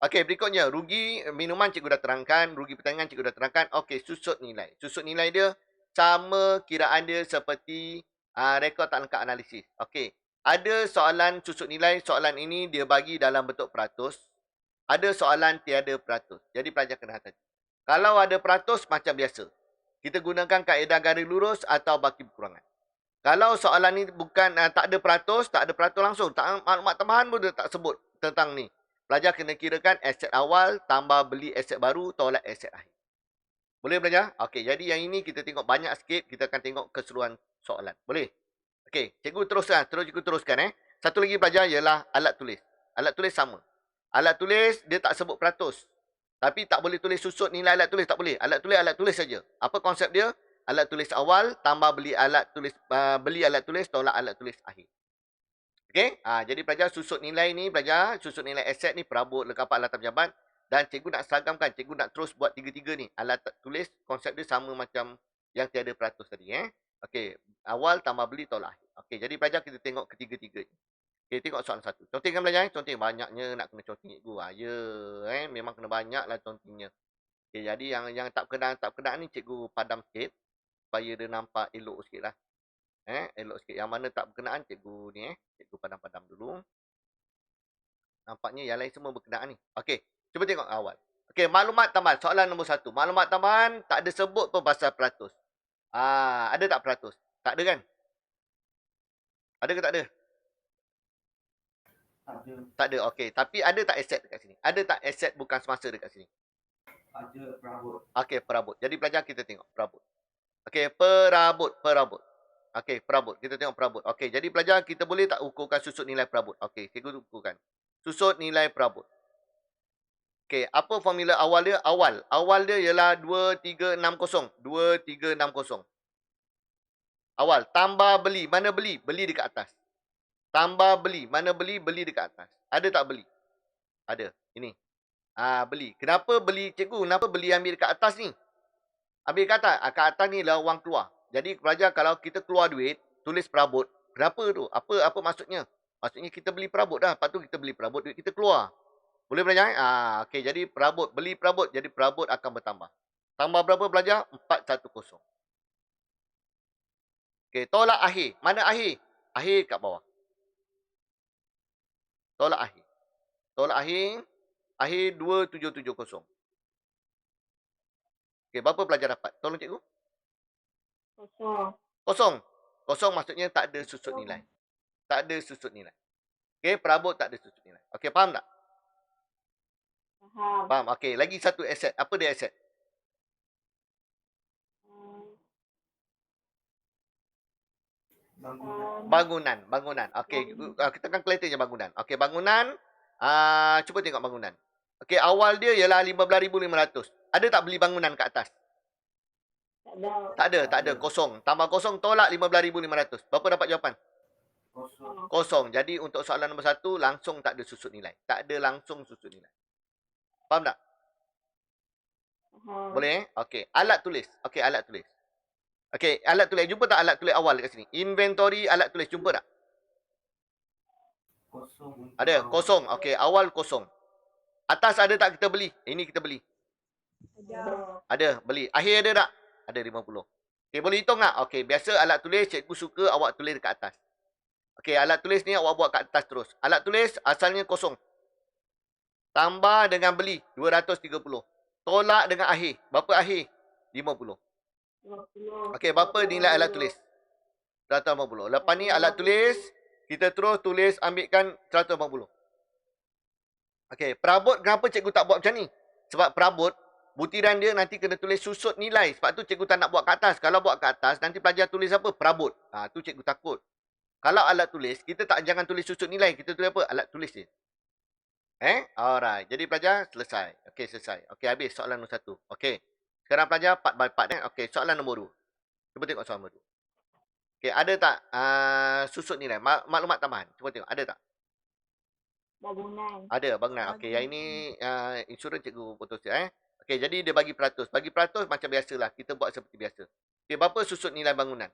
Okey, berikutnya. Rugi minuman cikgu dah terangkan. Rugi pertandingan cikgu dah terangkan. Okey, susut nilai. Susut nilai dia sama kiraan dia seperti rekod tak lengkap analisis. Okey. Ada soalan susut nilai, soalan ini dia bagi dalam bentuk peratus. Ada soalan tiada peratus. Jadi pelajar kena hati-hati. Kalau ada peratus, macam biasa. Kita gunakan kaedah garis lurus atau baki berkurangan. Kalau soalan ni bukan tak ada peratus langsung. Maklumat tambahan pun dia tak sebut tentang ni. Pelajar kena kirakan aset awal tambah beli aset baru tolak aset akhir. Boleh belajar? Okey, jadi yang ini kita tengok banyak sikit, kita akan tengok keseluruhan soalan. Boleh? Okey, cikgu teruskan. Cikgu teruskan. Satu lagi belajar ialah alat tulis. Alat tulis sama. Alat tulis dia tak sebut peratus. Tapi tak boleh tulis susut nilai alat tulis, tak boleh. Alat tulis saja. Apa konsep dia? Alat tulis awal tambah beli alat tulis tolak alat tulis akhir. Okey? Jadi pelajar susut nilai ni, pelajar susut nilai aset ni, perabot, lengkapan alatan pejabat. Dan cikgu nak seragamkan, cikgu nak terus buat tiga-tiga ni. Alat tulis, konsep dia sama macam yang tiada peratus tadi. Okey, awal tambah beli tolak akhir. Okey, jadi pelajar kita tengok ketiga-tiga ni. Okey, tengok soalan satu. Contohkan belajar. Contoh banyaknya nak kena contoh cikgu. Memang kena banyaklah contohnya. Okey, jadi yang tak berkenaan ni cikgu padam sikit. Supaya dia nampak elok sikit lah. Elok sikit. Yang mana tak berkenaan cikgu ni. Cikgu padam-padam dulu. Nampaknya yang lain semua berkenaan ni. Okey. Cuba tengok awal. Okey, maklumat tambahan. Soalan nombor 1. Maklumat tambahan tak ada sebut pun pasal peratus. Ada tak peratus? Tak ada kan? Ada ke tak ada? Tak ada. Okey, tapi ada tak aset dekat sini? Ada tak aset bukan semasa dekat sini? Ada perabot. Okey, perabot. Jadi pelajar kita tengok perabot. Okey, perabot. Okey, perabot. Kita tengok perabot. Okey, jadi pelajar kita boleh tak ukurkan susut nilai perabot? Okey, cikgu ukurkan. Susut nilai perabot. Okey, apa formula awal dia? Awal dia ialah 2360. 2360. Awal. Tambah beli. Mana beli? Beli dekat atas. Tambah beli. Mana beli? Beli dekat atas. Ada tak beli? Ada. Ini. Beli. Kenapa beli cikgu? Kenapa beli ambil dekat atas ni? Ambil kat atas. Kat atas ni lah wang keluar. Jadi pelajar kalau kita keluar duit, tulis perabot. Berapa tu? Apa maksudnya? Maksudnya kita beli perabot dah. Lepas tu kita beli perabot, duit kita keluar. Boleh belajar? Okey, jadi perabot. Beli perabot. Jadi perabot akan bertambah. Tambah berapa belajar? 410. Okey, tolak akhir. Mana akhir? Akhir kat bawah. Tolak akhir. Tolak akhir. Akhir 2770. Okey, berapa pelajar dapat? Tolong cikgu. Kosong. Kosong maksudnya tak ada susut nilai. Tak ada susut nilai. Okey, perabot tak ada susut nilai. Okey, faham tak? Faham. Faham. Okey, lagi satu aset. Apa dia aset? Bangunan. Okey, kita akan kelihatan je bangunan. Okey, bangunan. Cuba tengok bangunan. Okey, awal dia ialah 15,500. Ada tak beli bangunan kat atas? Tak ada. Kosong. Tambah kosong tolak 15,500. Berapa dapat jawapan? Kosong. Jadi untuk soalan nombor 1 langsung tak ada susut nilai. Tak ada langsung susut nilai. Faham tak? Boleh? Okey, alat tulis. Okey, alat tulis. Okey, alat tulis. Jumpa tak alat tulis awal dekat sini? Inventory alat tulis. Jumpa tak? Kosong. Ada. Kosong. Okey, awal kosong. Atas ada tak kita beli? Ini kita beli. Ada. Beli. Akhir ada tak? Ada 50. Okey, boleh hitung tak? Okey, biasa alat tulis cikgu suka awak tulis dekat atas. Okey, alat tulis ni awak buat kat atas terus. Alat tulis asalnya kosong. Tambah dengan beli 230. Tolak dengan akhir. Berapa akhir? 50. Okey, berapa nilai alat tulis? 180. Lepas ni alat tulis, kita terus tulis ambilkan 180. Okey, perabot kenapa cikgu tak buat macam ni? Sebab perabot, butiran dia nanti kena tulis susut nilai. Sebab tu cikgu tak nak buat kat atas. Kalau buat kat atas, nanti pelajar tulis apa? Perabot. Tu cikgu takut. Kalau alat tulis, kita jangan tulis susut nilai. Kita tulis apa? Alat tulis je. Alright. Jadi pelajar selesai. Okey, selesai. Okey, habis soalan nombor 1. Okey. Sekarang pelajar part by part. Okey, soalan nombor 2. Cuba tengok soalan nombor 2. Okey, ada tak susut nilai? Maklumat tambahan. Cuba tengok. Ada tak? Bangunan. Ada, bangunan. Okey, yang ini insurans cikgu putus ya. Okey, jadi dia bagi peratus. Bagi peratus macam biasalah. Kita buat seperti biasa. Okey, berapa susut nilai bangunan?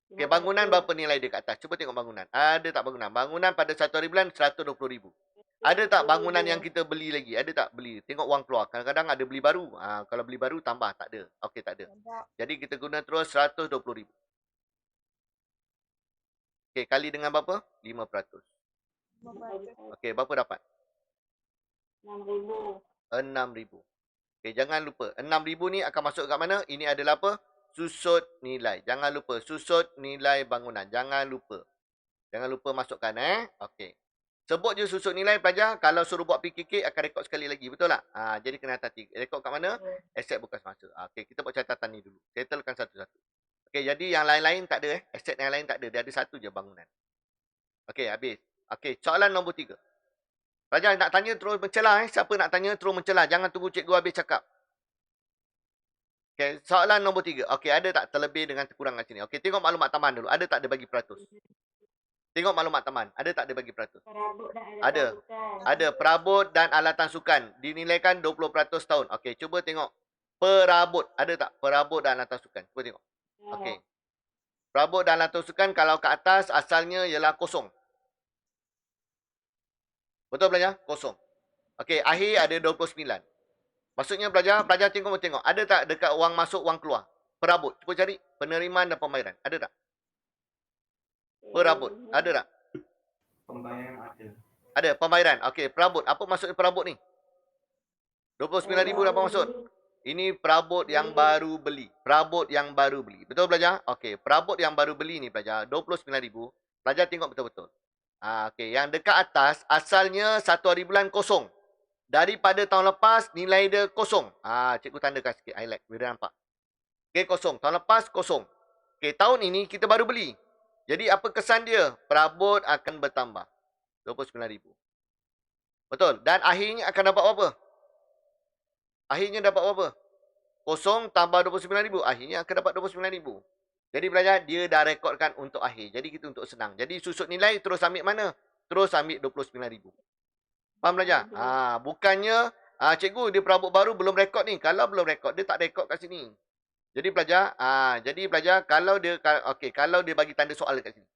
Okey, bangunan berapa nilai dia kat atas? Cuba tengok bangunan. Ada tak bangunan? Bangunan pada 1 hari bulan 120,000. Ada tak bangunan yang kita beli lagi? Ada tak beli? Tengok wang keluar. Kadang-kadang ada beli baru. Kalau beli baru tambah. Tak ada. Okey, tak ada. Jadi kita guna terus 120,000. Okey, kali dengan berapa? 5%. Okey, berapa dapat? 6,000. 6,000. Okey, jangan lupa. 6,000 ni akan masuk kat mana? Ini adalah apa? Susut nilai. Jangan lupa. Susut nilai bangunan. Jangan lupa. Jangan lupa masukkan. Okey. Sebut je susut nilai pelajar. Kalau suruh buat PKK akan rekod sekali lagi. Betul tak? Jadi kena hati-hati. Rekod kat mana? Aset bukan semasa. Okey, kita buat catatan ni dulu. Settlekan satu-satu. Okey, jadi yang lain-lain tak ada. Aset yang lain tak ada. Dia ada satu je bangunan. Okey, habis. Okey, soalan nombor 3. Pelajar nak tanya terus mencelah. Siapa nak tanya terus mencelah. Jangan tunggu cikgu habis cakap. Okey, soalan nombor 3. Okey, ada tak terlebih dengan terkurang kat sini? Okey, tengok maklumat tambahan dulu. Ada tak dia bagi peratus? Tengok maklumat tambahan. Ada tak dia bagi peratus? Perabot dan Ada. alatan sukan. Ada perabot dan alatan sukan. Dinilaikan 20% tahun. Okey, cuba tengok. Perabot. Ada tak perabot dan alatan sukan? Cuba tengok. Okey. Perabot dan alatan sukan kalau ke atas asalnya ialah kosong. Betul pelajar? Kosong. Okey, akhir ada 29. Maksudnya pelajar tengok. Ada tak dekat wang masuk, wang keluar? Perabot. Cuba cari penerimaan dan pembayaran. Ada tak? Perabot. Ada tak? Pembayaran ada. Ada. Pembayaran. Okey, perabot. Apa maksudnya perabot ni? 29,000 apa maksud? Ini perabot yang baru beli. Perabot yang baru beli. Betul pelajar? Okey, perabot yang baru beli ni pelajar, 29,000. Pelajar tengok betul-betul. Okey, yang dekat atas asalnya 1 hari bulan kosong. Daripada tahun lepas nilai dia kosong. Cikgu tandakan sikit highlight. Boleh nampak. Okey, kosong. Tahun lepas kosong. Okey, tahun ini kita baru beli. Jadi apa kesan dia? Perabot akan bertambah. 29,000. Betul. Dan akhirnya akan dapat apa? Akhirnya dapat apa? Kosong tambah 29,000. Akhirnya akan dapat 29,000. Jadi pelajar, dia dah rekodkan untuk akhir. Jadi kita untuk senang. Jadi susut nilai terus ambil mana? Terus ambil 29,000. Faham pelajar? Bukannya, cikgu dia perabot baru belum rekod ni. Kalau belum rekod, dia tak rekod kat sini. Jadi pelajar, kalau dia bagi tanda soal kat sini.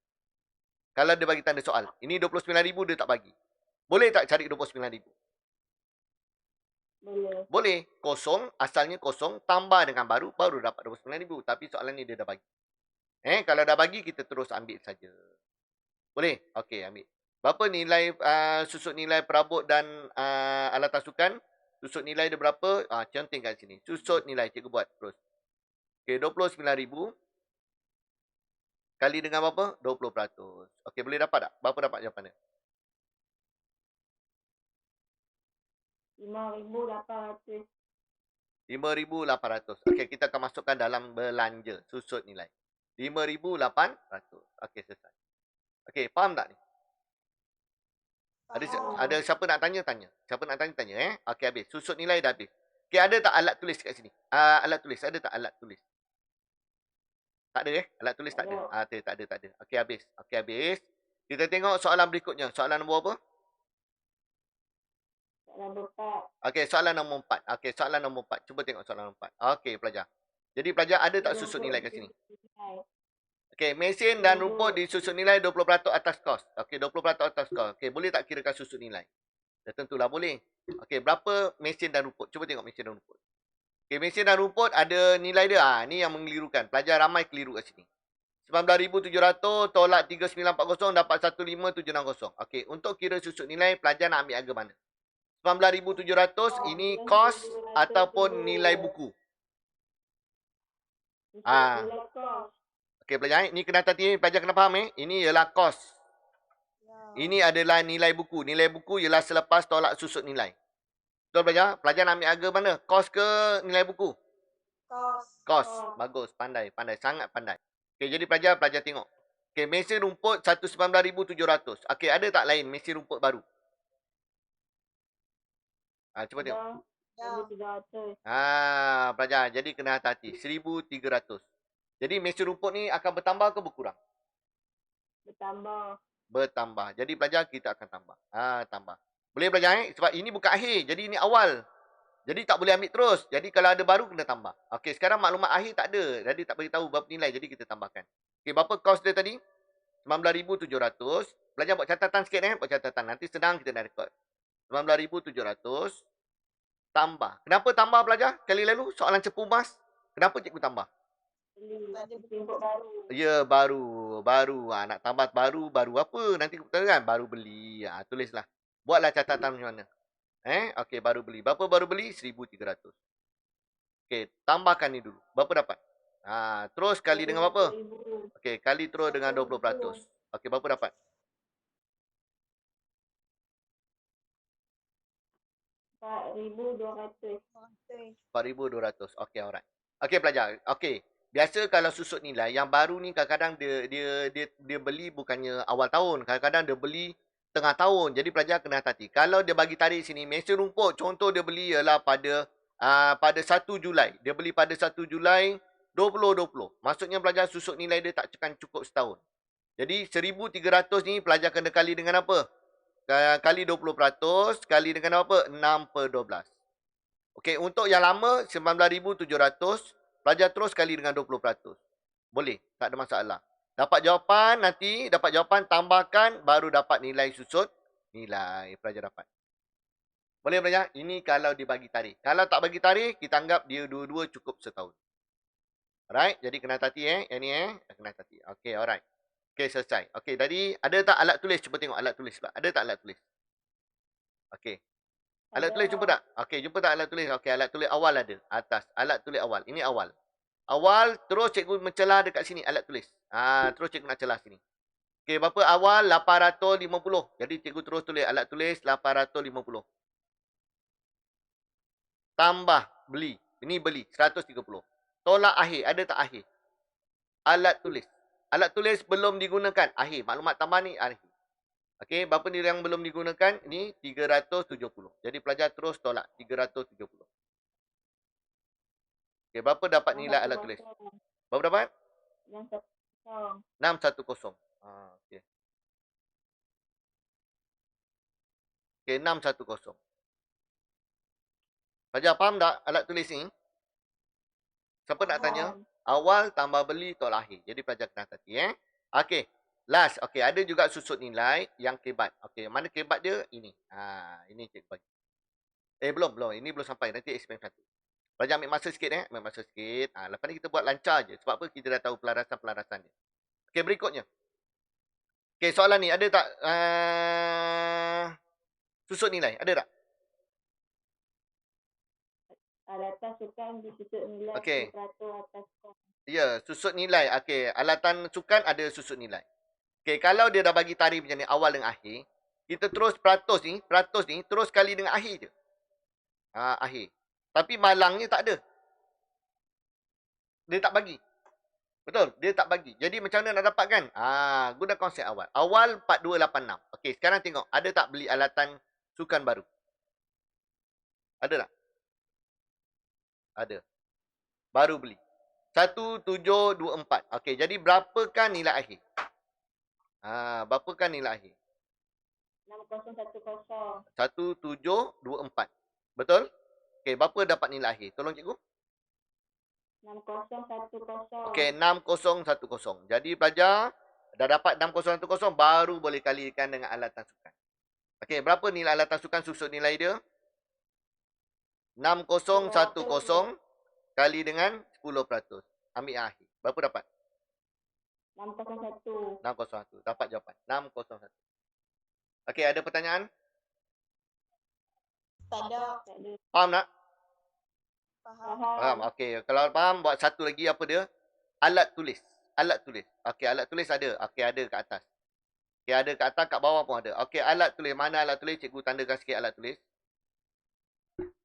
Kalau dia bagi tanda soal. Ini 29,000 dia tak bagi. Boleh tak cari 29,000? Boleh. Boleh. Kosong, asalnya kosong, tambah dengan baru dapat 29,000. Tapi soalan ni dia dah bagi. Kalau dah bagi, kita terus ambil saja. Boleh? Okey, ambil. Berapa nilai susut nilai perabot dan alatan sukan? Susut nilai dia berapa? Conteng kat sini. Susut nilai, cikgu buat terus. Okey, 29,000 kali dengan berapa? 20%. Okey, boleh dapat tak? Berapa dapat jawapan dia? 5,800. 5,800. Okey, kita akan masukkan dalam belanja susut nilai. 5,800. Okey, selesai. Okey, faham tak ni? Ada siapa nak tanya? Tanya. Siapa nak tanya? Okey, habis. Susut nilai dah habis. Okey, ada tak alat tulis kat sini? Alat tulis. Ada tak alat tulis? Tak ada Alat tulis tak ada. Tak ada. Okey, habis. Okey, habis. Kita tengok soalan berikutnya. Soalan nombor apa? Soalan nombor 4. Okey, soalan nombor 4. Okey, soalan nombor 4. Cuba tengok soalan nombor 4. Okey, pelajar. Jadi pelajar ada tak susut nilai kat sini? Okey, mesin dan rumput disusut nilai 20% atas kos. Okey, 20% atas kos. Okey, boleh tak kirakan susut nilai? Dah tentulah boleh. Okey, berapa mesin dan rumput? Cuba tengok mesin dan rumput. Okey, mesin dan rumput ada nilai dia. Ni yang mengelirukan. Pelajar ramai keliru kat sini. 19,700 tolak 3940 dapat 15,760. Okey, untuk kira susut nilai, pelajar nak ambil harga mana? 19,700 ini kos ataupun nilai buku? Nilai kos. Okey pelajar, ni kena hati-hati, pelajar kena faham Ini ialah kos. Ini adalah nilai buku. Nilai buku ialah selepas tolak susut nilai. Betul pelajar? Pelajar nak ambil harga mana? Kos ke nilai buku? Kos. Bagus, pandai, sangat pandai. Okey, jadi pelajar tengok. Okey, mesin rumput 19,700. Okey, ada tak lain mesin rumput baru? Cuba tengok. 1,300. Pelajar, jadi kena hati-hati. 1,300. Jadi mesin rumput ni akan bertambah ke berkurang? Bertambah. Jadi pelajar kita akan tambah. Tambah. Boleh pelajar sebab ini bukan akhir. Jadi ini awal. Jadi tak boleh ambil terus. Jadi kalau ada baru kena tambah. Okey, sekarang maklumat akhir tak ada. Jadi tak beritahu berapa nilai. Jadi kita tambahkan. Okey, berapa kos dia tadi? 19,700. Pelajar buat catatan sikit buat catatan. Nanti senang kita nak rekod. 19,700 tambah. Kenapa tambah pelajar? Kali lalu soalan cepu emas. Kenapa cikgu tambah? Ya, baru. Nak tambah baru apa? Nanti kita kan baru beli. Tulislah. Buatlah catatan macam mana. Okey, baru beli. Berapa baru beli? 1,300. Okey, tambahkan ni dulu. Berapa dapat? Terus kali dengan berapa? Okey, kali terus dengan 20%. Okey, berapa dapat? 4,200. 4,200. Okey, alright. Okey pelajar. Okey. Biasa kalau susut nilai yang baru ni kadang-kadang dia beli bukannya awal tahun. Kadang-kadang dia beli tengah tahun. Jadi pelajar kena hati-hati. Kalau dia bagi tarikh sini mesin rumput contoh dia beli ialah pada 1 Julai. Dia beli pada 1 Julai 2020. Maksudnya pelajar susut nilai dia tak akan cukup setahun. Jadi 1,300 ni pelajar kena kali dengan apa? Kali 20% kali dengan apa? 6/12. Okey, untuk yang lama 19,700, pelajar terus kali dengan 20%. Boleh, tak ada masalah. Dapat jawapan tambahkan baru dapat nilai susut nilai pelajar dapat. Boleh pelajar? Ini kalau dibagi tarikh. Kalau tak bagi tarikh, kita anggap dia dua-dua cukup setahun. Alright, jadi kena hati yang ni kena hati. Okey, alright. Okey, selesai. Okey, tadi ada tak alat tulis? Cuba tengok alat tulis pula. Ada tak alat tulis? Okey. Alat tulis jumpa tak? Okey, jumpa tak alat tulis? Okey, alat tulis awal ada. Atas. Alat tulis awal. Ini awal. Awal, terus cikgu mencelah dekat sini alat tulis. Terus cikgu nak celah sini. Okey, berapa awal? 850. Jadi cikgu terus tulis alat tulis 850. Tambah beli. Ini beli 130. Tolak akhir. Ada tak akhir? Alat tulis. Alat tulis belum digunakan. Akhir. Maklumat tambah ni akhir. Okey, berapa nilai yang belum digunakan? Ini 370. Jadi pelajar terus tolak 370. Okey, berapa dapat nilai alat tulis? Berapa dapat? 610. Okey. Okey, 610. Pelajar faham tak alat tulis ni? Siapa nak tanya? Awal tambah beli tolak akhir. Jadi pelajar kena hati Okey. Last. Okey, ada juga susut nilai yang kebat. Okey, mana kebat dia? Ini. Ini cikgu bagi. Belum. Ini belum sampai. Nanti explain satu. Pelajar ambil masa sikit Ambil masa sikit. Lepas ni kita buat lancar je. Sebab apa? Kita dah tahu pelarasan dia. Okey, berikutnya. Okey, soalan ni ada tak susut nilai? Ada tak? Alatan sukan disusut nilai Okey. 10% atas skor. Ya, susut nilai. Okey, alatan sukan ada susut nilai. Okey, kalau dia dah bagi tarikh macam ni awal dengan akhir, kita terus peratus ni terus kali dengan akhir je. Akhir. Tapi malangnya tak ada. Dia tak bagi. Betul, dia tak bagi. Jadi macam mana nak dapatkan? Guna konsep awal. Awal 4286. Okey, sekarang tengok ada tak beli alatan sukan baru? Ada tak? Ada. Baru beli. 1724. Okey, jadi berapakah nilai akhir? Berapakah nilai akhir? 6010. 1724. Betul? Okey, berapa dapat nilai akhir? Tolong cikgu. 6010. Okey, 6010. Jadi pelajar dah dapat 6010 baru boleh kalikan dengan alatan sukan. Okey, berapa nilai alatan sukan susut nilai dia? 6010 kali dengan 10%. Ambil yang akhir. Berapa dapat? 601. 601. Dapat jawapan. 601. Okey, ada pertanyaan? Tak ada. Faham tak? Faham. Faham. Okey, kalau faham buat satu lagi apa dia? Alat tulis. Alat tulis. Okey, alat tulis ada. Okey, ada kat atas. Okey, ada kat atas, kat bawah pun ada. Okey, alat tulis. Mana alat tulis? Cikgu tandakan sikit alat tulis.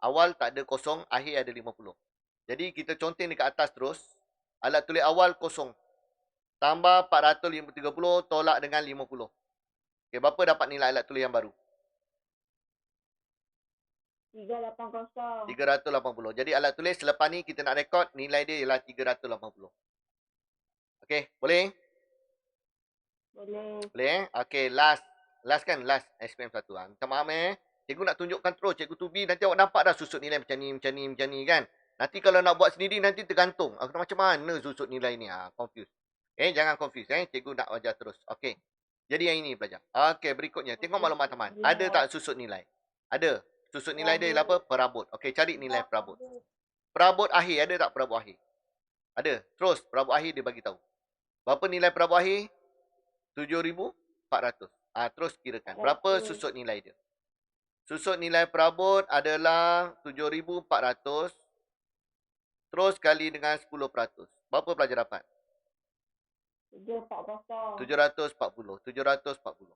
Awal tak ada kosong, akhir ada 50. Jadi kita conteng dekat atas terus. Alat tulis awal kosong. Tambah 430 tolak dengan 50. Okey, berapa dapat nilai alat tulis yang baru? 380. 380. Jadi alat tulis selepas ni kita nak rekod nilai dia ialah 380. Okey, boleh? Boleh. Boleh Okey, last kan last SPM 1. Minta maaf Cikgu nak tunjukkan terus cikgu Tubi nanti awak nampak dah susut nilai macam ni kan. Nanti kalau nak buat sendiri nanti tergantung. Macam mana susut nilai ni? Confuse. Jangan confuse Cikgu nak ajar terus. Okey. Jadi yang ini pelajar. Okey, berikutnya tengok maklumat teman. Ada tak susut nilai? Ada. Susut nilai dia ialah apa? Perabot. Okey, cari nilai perabot. Perabot akhir ada tak perabot akhir? Ada. Terus perabot akhir dia bagi tahu. Berapa nilai perabot akhir? 7,400. Terus kirakan. Berapa susut nilai dia? Susut nilai perabot adalah 7,400. Terus kali dengan 10%. Berapa pelajar dapat? 740. 740.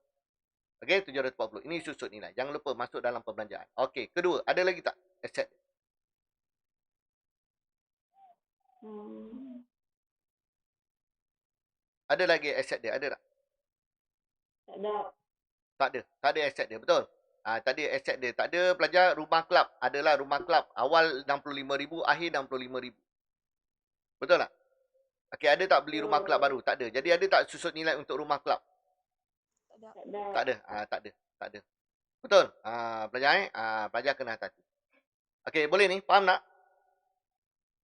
Okey, 740. Ini susut nilai. Jangan lupa masuk dalam perbelanjaan. Okey, kedua, ada lagi tak aset? Hmm. Ada lagi aset dia, ada tak? Tak ada. Tak ada. Tak ada aset dia, betul? Tak ada aset dia. Tak ada pelajar rumah kelab. Adalah rumah kelab. Awal 65,000, akhir 65,000. Betul tak? Okey, ada tak beli rumah kelab baru? Tak ada. Jadi ada tak susut nilai untuk rumah kelab? Tak ada. Tak ada. Tak ada. Tak ada. Betul? Pelajar pelajar kena hati-hati. Okey, boleh ni? Faham tak?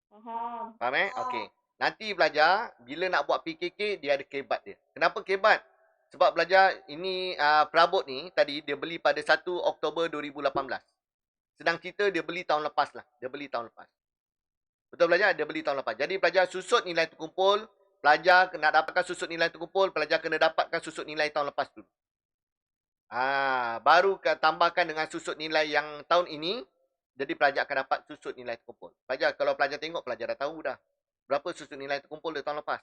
Faham. Faham Okey. Nanti belajar, bila nak buat PKK, dia ada kebat dia. Kenapa kebat? Sebab belajar ini perabot ni, tadi dia beli pada 1 Oktober 2018. Sedang cerita dia beli tahun lepas lah. Dia beli tahun lepas. Betul belajar? Dia beli tahun lepas. Jadi pelajar susut nilai terkumpul. Pelajar nak dapatkan susut nilai terkumpul, pelajar kena dapatkan susut nilai tahun lepas dulu. Baru tambahkan dengan susut nilai yang tahun ini. Jadi pelajar akan dapat susut nilai terkumpul. Pelajar, kalau pelajar tengok, pelajar dah tahu dah. Berapa susut nilai terkumpul dia tahun lepas.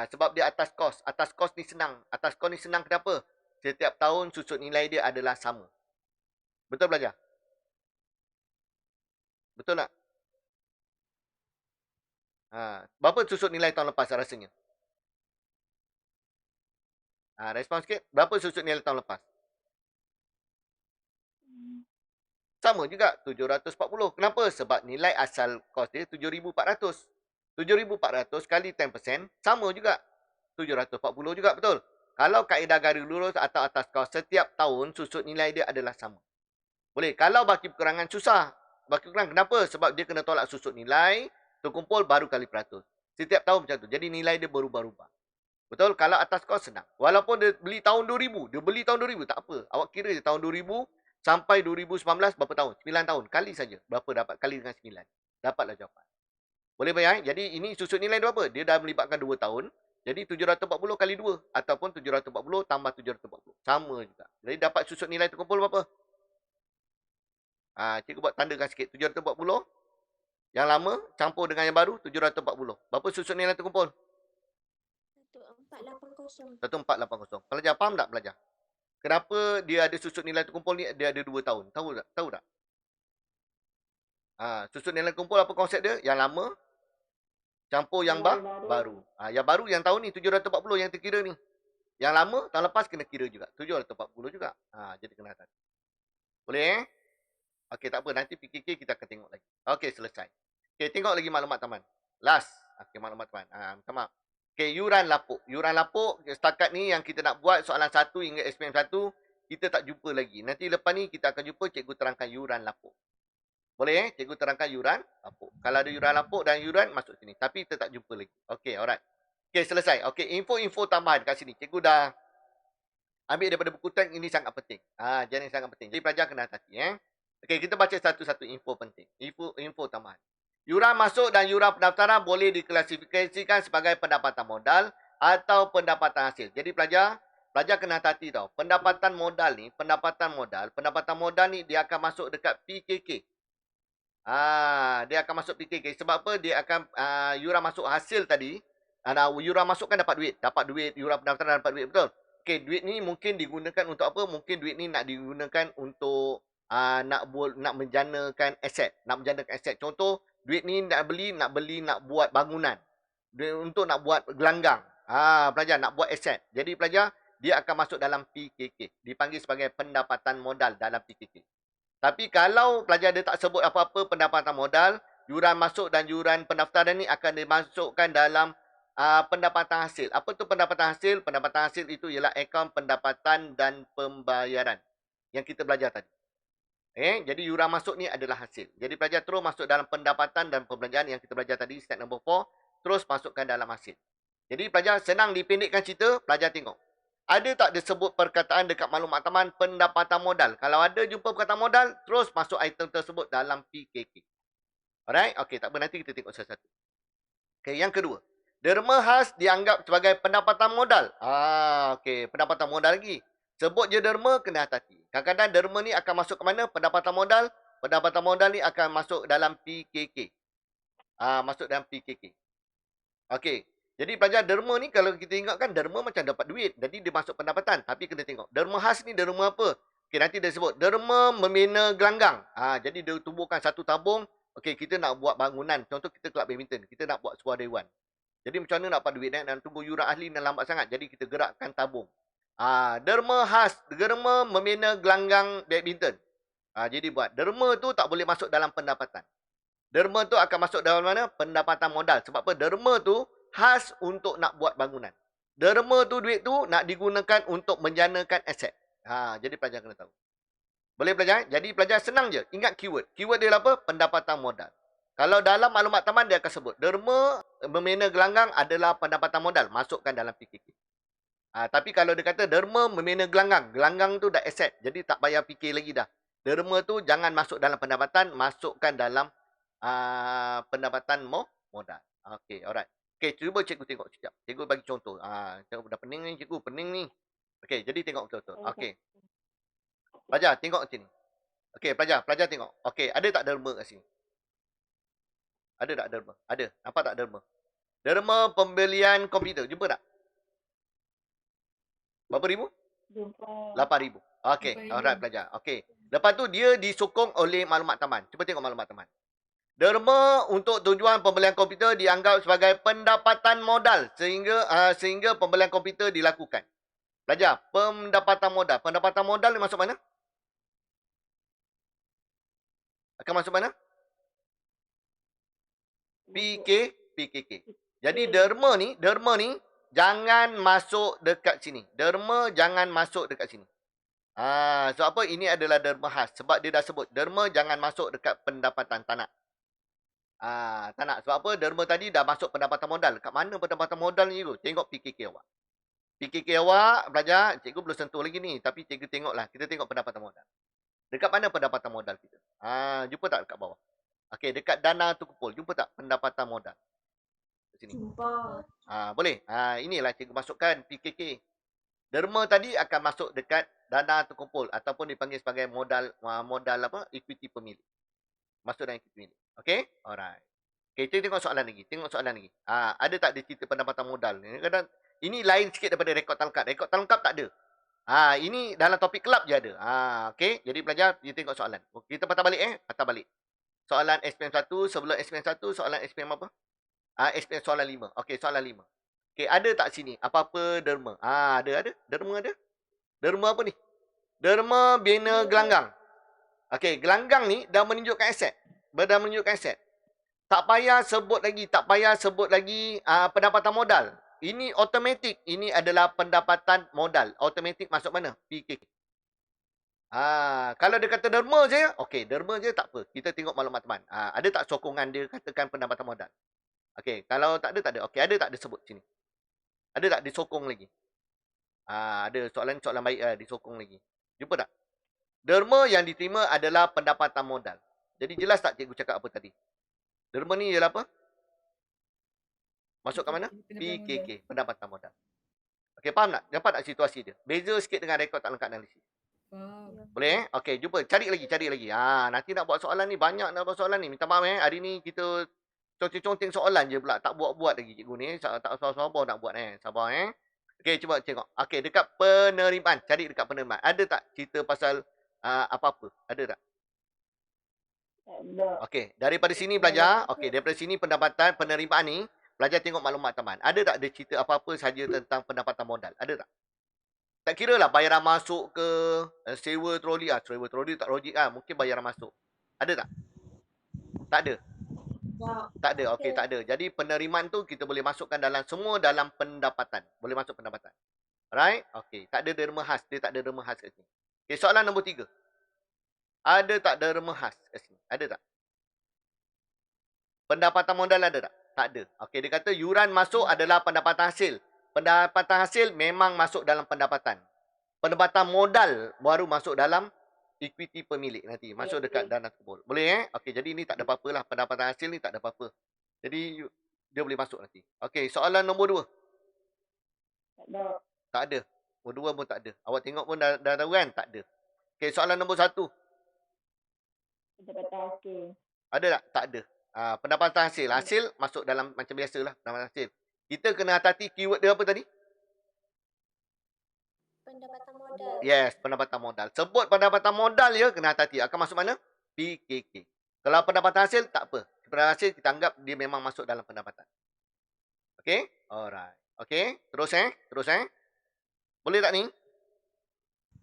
Sebab dia atas kos. Atas kos ni senang. Atas kos ni senang kenapa? Setiap tahun susut nilai dia adalah sama. Betul pelajar? Betul tak? Berapa susut nilai tahun lepas rasanya? Respon sikit. Berapa susut nilai tahun lepas? Sama juga, 740. Kenapa? Sebab nilai asal kos dia 7,400. 7,400 kali 10% sama juga. 740 juga, betul? Kalau kaedah garis lurus atau atas kos, setiap tahun susut nilai dia adalah sama. Boleh. Kalau baki kekurangan, susah. Baki kekurangan, kenapa? Sebab dia kena tolak susut nilai, terkumpul baru kali peratus. Setiap tahun macam tu. Jadi nilai dia berubah-ubah. Betul? Kalau atas kos senang. Walaupun dia beli tahun 2000. Dia beli tahun 2000. Tak apa. Awak kira je tahun 2000 sampai 2019 berapa tahun? 9 tahun. Kali saja. Berapa dapat? Kali dengan 9. Dapatlah jawapan. Boleh bayang? Jadi ini susut nilai dia apa? Dia dah melibatkan 2 tahun. Jadi 740 kali 2. Ataupun 740 tambah 740. Sama juga. Jadi dapat susut nilai terkumpul berapa? Cikgu buat tandakan sikit. 740. Yang lama campur dengan yang baru 740. Berapa susut nilai terkumpul? 1480. 1480. Pelajar faham tak pelajar? Kenapa dia ada susut nilai terkumpul ni? Dia ada 2 tahun. Tahu tak? Tahu tak? Susut nilai terkumpul apa konsep dia? Yang lama campur yang baru. Yang baru yang tahun ni 740 yang terkira ni. Yang lama tahun lepas kena kira juga. 740 juga. Jadi kena hati. Boleh Okey, tak apa. Nanti PKK kita akan tengok lagi. Okey, selesai. Okey, tengok lagi maklumat taman. Last. Okey, maklumat taman. Minta maaf. Okey, yuran lapuk. Yuran lapuk, setakat ni yang kita nak buat soalan 1 hingga SPM 1, kita tak jumpa lagi. Nanti lepas ni kita akan jumpa cikgu terangkan yuran lapuk. Boleh Cikgu terangkan yuran lapuk. Kalau ada yuran lapuk dan yuran, masuk sini. Tapi kita tak jumpa lagi. Okey, alright. Okey, selesai. Okey, info-info tambahan kat sini. Cikgu dah ambil daripada buku teks, ini sangat penting. Jadi sangat penting. Jadi pelajar kena hati-hati. Okey, kita baca satu-satu info penting. Info tambahan. Yuran masuk dan yuran pendaftaran boleh diklasifikasikan sebagai pendapatan modal atau pendapatan hasil. Jadi pelajar kena hati-hati tau. Pendapatan modal ni dia akan masuk dekat PKK. Dia akan masuk PKK. Sebab apa? Dia akan yuran masuk hasil tadi. Yuran masuk kan dapat duit. Yuran pendaftaran dapat duit, betul? Okey, duit ni mungkin digunakan untuk apa? Mungkin duit ni nak digunakan untuk nak menjanakan aset. Contoh, duit ni nak buat bangunan. Untuk nak buat gelanggang. Pelajar nak buat aset. Jadi pelajar, dia akan masuk dalam PKK. Dipanggil sebagai pendapatan modal dalam PKK. Tapi kalau pelajar dia tak sebut apa-apa pendapatan modal, yuran masuk dan yuran pendaftaran ni akan dimasukkan dalam pendapatan hasil. Apa tu pendapatan hasil? Pendapatan hasil itu ialah akaun pendapatan dan pembayaran yang kita belajar tadi. Jadi yuran masuk ni adalah hasil. Jadi pelajar terus masuk dalam pendapatan dan pembelanjaan yang kita belajar tadi, step number 4, terus masukkan dalam hasil. Jadi pelajar senang dipendekkan cerita, pelajar tengok. Ada tak disebut perkataan dekat maklumat taman pendapatan modal? Kalau ada jumpa perkataan modal, terus masuk item tersebut dalam PKK. Alright? Okey, tak apa, nanti kita tengok satu-satu. Okey, yang kedua. Derma khas dianggap sebagai pendapatan modal. Okey, pendapatan modal lagi. Sebut je derma, kena hati-hati. Kadang-kadang derma ni akan masuk ke mana? Pendapatan modal. Pendapatan modal ni akan masuk dalam PKK. Masuk dalam PKK. Okey. Jadi pelajar derma ni kalau kita ingatkan derma macam dapat duit. Jadi dia masuk pendapatan. Tapi kena tengok. Derma khas ni derma apa? Okey, nanti dia sebut. Derma membina gelanggang. Jadi dia tubuhkan satu tabung. Okey, kita nak buat bangunan. Contoh kita kelab badminton. Kita nak buat sebuah dewan. Jadi macam mana nak dapat duit dan tunggu yuran ahli dan lambat sangat. Jadi kita gerakkan tabung. Derma khas. Derma membina gelanggang badminton. Jadi buat. Derma tu tak boleh masuk dalam pendapatan. Derma tu akan masuk dalam mana? Pendapatan modal. Sebab apa? Derma tu khas untuk nak buat bangunan. Derma tu duit tu nak digunakan untuk menjanakan aset. Jadi pelajar kena tahu. Boleh pelajar? Jadi pelajar senang je. Ingat keyword. Keyword dia apa? Pendapatan modal. Kalau dalam maklumat taman dia akan sebut. Derma membina gelanggang adalah pendapatan modal. Masukkan dalam PKK. Tapi kalau dia kata derma membina gelanggang. Gelanggang tu dah aset. Jadi tak payah fikir lagi dah. Derma tu jangan masuk dalam pendapatan. Masukkan dalam pendapatan modal. Okey, alright. Okey, cuba cikgu tengok sekejap. Cikgu bagi contoh. Cikgu dah pening ni cikgu, pening ni. Okey, jadi tengok betul-betul. Okey. Pelajar, tengok macam ni. Okey, pelajar tengok. Okey, ada tak derma kat sini? Ada tak derma? Ada. Nampak tak derma? Derma pembelian komputer. Jumpa tak? Berapa ribu? Jumpa. 8,000. Okey, alright pelajar. Okey. Lepas tu dia disokong oleh maklumat taman. Cuba tengok maklumat taman. Derma untuk tujuan pembelian komputer dianggap sebagai pendapatan modal sehingga pembelian komputer dilakukan. Pelajar, pendapatan modal. Pendapatan modal ni masuk mana? Akan masuk mana? PKK. Jadi derma ni jangan masuk dekat sini. Derma jangan masuk dekat sini. Sebab apa? Ini adalah derma khas. Sebab dia dah sebut. Derma jangan masuk dekat pendapatan. Tak nak. Tak nak. Sebab apa? Derma tadi dah masuk pendapatan modal. Kat mana pendapatan modal ni tu? Tengok PKK awak. PKK awak, belajar. Cikgu belum sentuh lagi ni. Tapi cikgu tengoklah. Kita tengok pendapatan modal. Dekat mana pendapatan modal kita? Jumpa tak dekat bawah? Okey, dekat dana terkumpul. Jumpa tak pendapatan modal? Kat sini. Jumpa. Boleh. Inilah cikgu masukkan PKK. Derma tadi akan masuk dekat dana terkumpul. Ataupun dipanggil sebagai modal apa? Equity pemilik. Masuk dalam equity pemilik. Okey? Alright. Okey, kita tengok soalan lagi. Ada tak dia cerita pendapatan modal? Kadang ini lain sikit daripada rekod talangkap. Rekod talangkap tak ada. Ini dalam topik kelab je ada. Okey, jadi pelajar kita tengok soalan. Kita patah balik patah balik. Soalan SPM 1, sebelum SPM 1, soalan SPM apa? SPM soalan 5. Okey, soalan 5. Okey, ada tak sini apa-apa derma? Ada. Derma ada. Derma apa ni? Derma bina gelanggang. Okey, gelanggang ni dah menunjukkan aset. Tak payah sebut lagi pendapatan modal. Ini automatik. Ini adalah pendapatan modal. Automatik masuk mana? PKK. Kalau dia kata derma je, okey, derma je tak apa. Kita tengok maklumat teman. Ada tak sokongan dia katakan pendapatan modal? Okey, kalau tak ada. Okey, ada tak dia sebut sini? Ada tak disokong lagi? Ada soalan baik disokong lagi. Jumpa tak? Derma yang diterima adalah pendapatan modal. Jadi jelas tak cikgu cakap apa tadi? Derma ni ialah apa? Masuk kat mana? PKK, pendapatan modal. Okey, faham tak? Dapat tak situasi dia? Beza sikit dengan rekod tak lengkap analisis. Boleh Okey, jumpa. Cari lagi. Nanti nak buat soalan ni. Banyak nak buat soalan ni. Minta maaf hari ni kita conteng soalan je pula. Tak buat lagi cikgu ni. Tak sabar nak buat Sabar Okey, cuba tengok. Okey, dekat penerimaan. Cari dekat penerimaan. Ada tak cerita pasal apa-apa? Ada tak? Tak ada. Okey, daripada sini belajar. Okey, daripada sini pendapatan penerimaan ni. Belajar tengok maklumat taman. Ada tak dia cerita apa-apa saja tentang pendapatan modal? Ada tak? Tak kira lah bayaran masuk ke sewa troli. Sewa troli tak logik mungkin bayaran masuk. Ada tak? Tak ada. Tak ada. Okey, tak ada. Jadi penerimaan tu kita boleh masukkan semua dalam pendapatan. Boleh masuk pendapatan. Alright? Okey, tak ada derma khas. Dia tak ada derma khas kat sini. Okey, soalan nombor 3. Ada tak derma khas kat sini? Ada tak? Pendapatan modal ada tak? Tak ada. Okey, dia kata yuran masuk adalah pendapatan hasil. Pendapatan hasil memang masuk dalam pendapatan. Pendapatan modal baru masuk dalam equity pemilik nanti. Masuk dekat dana terkumpul. Boleh Okey, jadi ni tak ada apa-apa lah. Pendapatan hasil ni tak ada apa-apa. Jadi dia boleh masuk nanti. Okey, soalan nombor 2. Tak ada. Tak ada. Nombor 2 pun tak ada. Awak tengok pun dah tahu kan? Tak ada. Okey, soalan nombor 1. Pendapatan hasil. Ada tak? Tak ada. Pendapatan hasil. Hasil masuk dalam macam biasalah. Pendapatan hasil. Kita kena hati-hati keyword dia apa tadi? Pendapatan modal. Yes, pendapatan modal. Sebut pendapatan modal je, kena hati-hati. Akan masuk mana? PKK. Kalau pendapatan hasil, tak apa. Pendapatan hasil, kita anggap dia memang masuk dalam pendapatan. Okay? Alright. Okay? Terus Terus Boleh tak ni?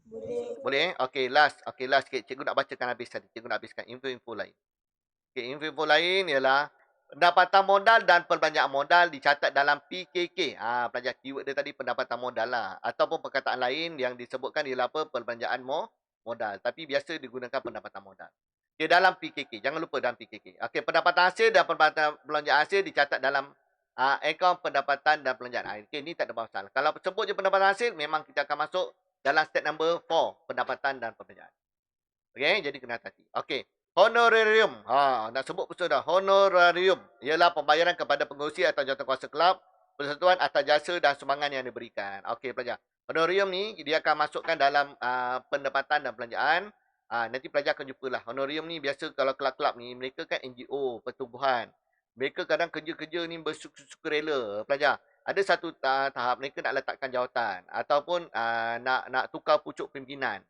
Boleh. Boleh Okay, last. Okay, last sikit. Cikgu nak bacakan habis tadi. Cikgu nak habiskan info-info lain. Okay, info-info lain ialah pendapatan modal dan perbelanjaan modal dicatat dalam PKK. Pelajar keyword dia tadi pendapatan modal lah. Ataupun perkataan lain yang disebutkan ialah apa? Perbelanjaan modal. Tapi biasa digunakan pendapatan modal. Okay, dalam PKK. Jangan lupa dalam PKK. Okay, pendapatan hasil dan pendapatan belanjaan hasil dicatat dalam akaun pendapatan dan belanjaan. Okay, ni tak ada masalah. Kalau sebut je pendapatan hasil, memang kita akan masuk dalam step number 4. Pendapatan dan perbelanjaan. Okay, jadi kena hati-hati. Okay. Honorarium. Nak sebut betul dah. Honorarium ialah pembayaran kepada pengerusi atau jawatankuasa kelab, persatuan atas jasa dan sumbangan yang diberikan. Okey pelajar. Honorarium ni dia akan masukkan dalam pendapatan dan belanjaan. Nanti pelajar akan jumpalah. Honorarium ni biasa kalau kelab-kelab ni mereka kan NGO, pertubuhan. Mereka kadang kerja-kerja ni bersukarela pelajar. Ada satu tahap mereka nak letakkan jawatan ataupun nak tukar pucuk pimpinan.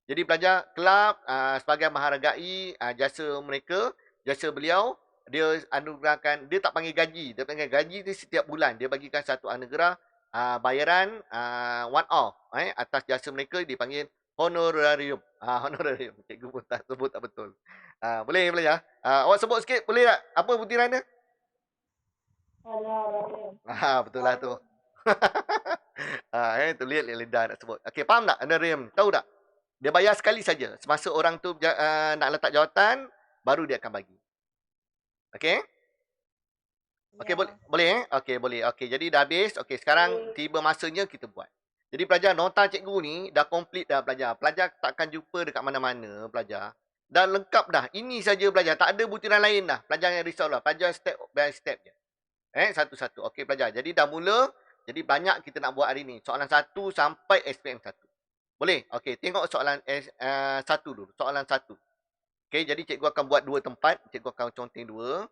Jadi pelajar kelab sebagai menghargai jasa mereka, jasa beliau, dia anugerahkan, dia tak panggil gaji. Dia panggil gaji dia setiap bulan. Dia bagikan satu anugerah bayaran one off atas jasa mereka dipanggil honorarium. Honorarium. Cikgu pun tak sebut tak betul. Boleh pelajar? Awak sebut sikit boleh tak? Apa butiran dia? Honorarium. Betul lah tu. Tu lihat lidah nak sebut. Okey, faham tak? Honorarium. Tahu tak? Dia bayar sekali saja. Semasa orang tu nak letak jawatan, baru dia akan bagi. Okey? Okey, boleh Okey, boleh. Okey, jadi dah habis. Okey, sekarang tiba masanya kita buat. Jadi pelajar, nota cikgu ni dah complete dah pelajar. Pelajar takkan jumpa dekat mana-mana pelajar. Dah lengkap dah. Ini saja pelajar. Tak ada butiran lain dah. Pelajar yang risau lah. Pelajar step by step je. Satu-satu. Okey pelajar. Jadi dah mula. Jadi banyak kita nak buat hari ni. Soalan 1 sampai SPM 1. Boleh? Okey, tengok soalan 1 dulu. Soalan 1. Okey, jadi cikgu akan buat 2 tempat. Cikgu akan conteng 2.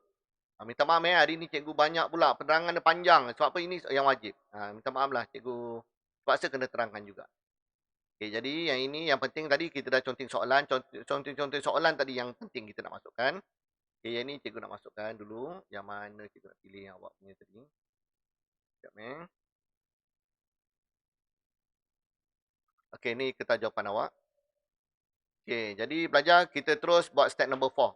Minta maaf hari ni cikgu banyak pula. Penerangan dia panjang. Sebab apa ini yang wajib. Minta maaf lah cikgu. Terpaksa kena terangkan juga. Okey, jadi yang ini yang penting tadi kita dah conteng soalan. Conteng soalan tadi yang penting kita nak masukkan. Okey, yang ni cikgu nak masukkan dulu. Yang mana kita nak pilih yang awak punya tadi. Sekejap Okey, ni kertas jawapan awak. Okey, jadi pelajar kita terus buat step number 4.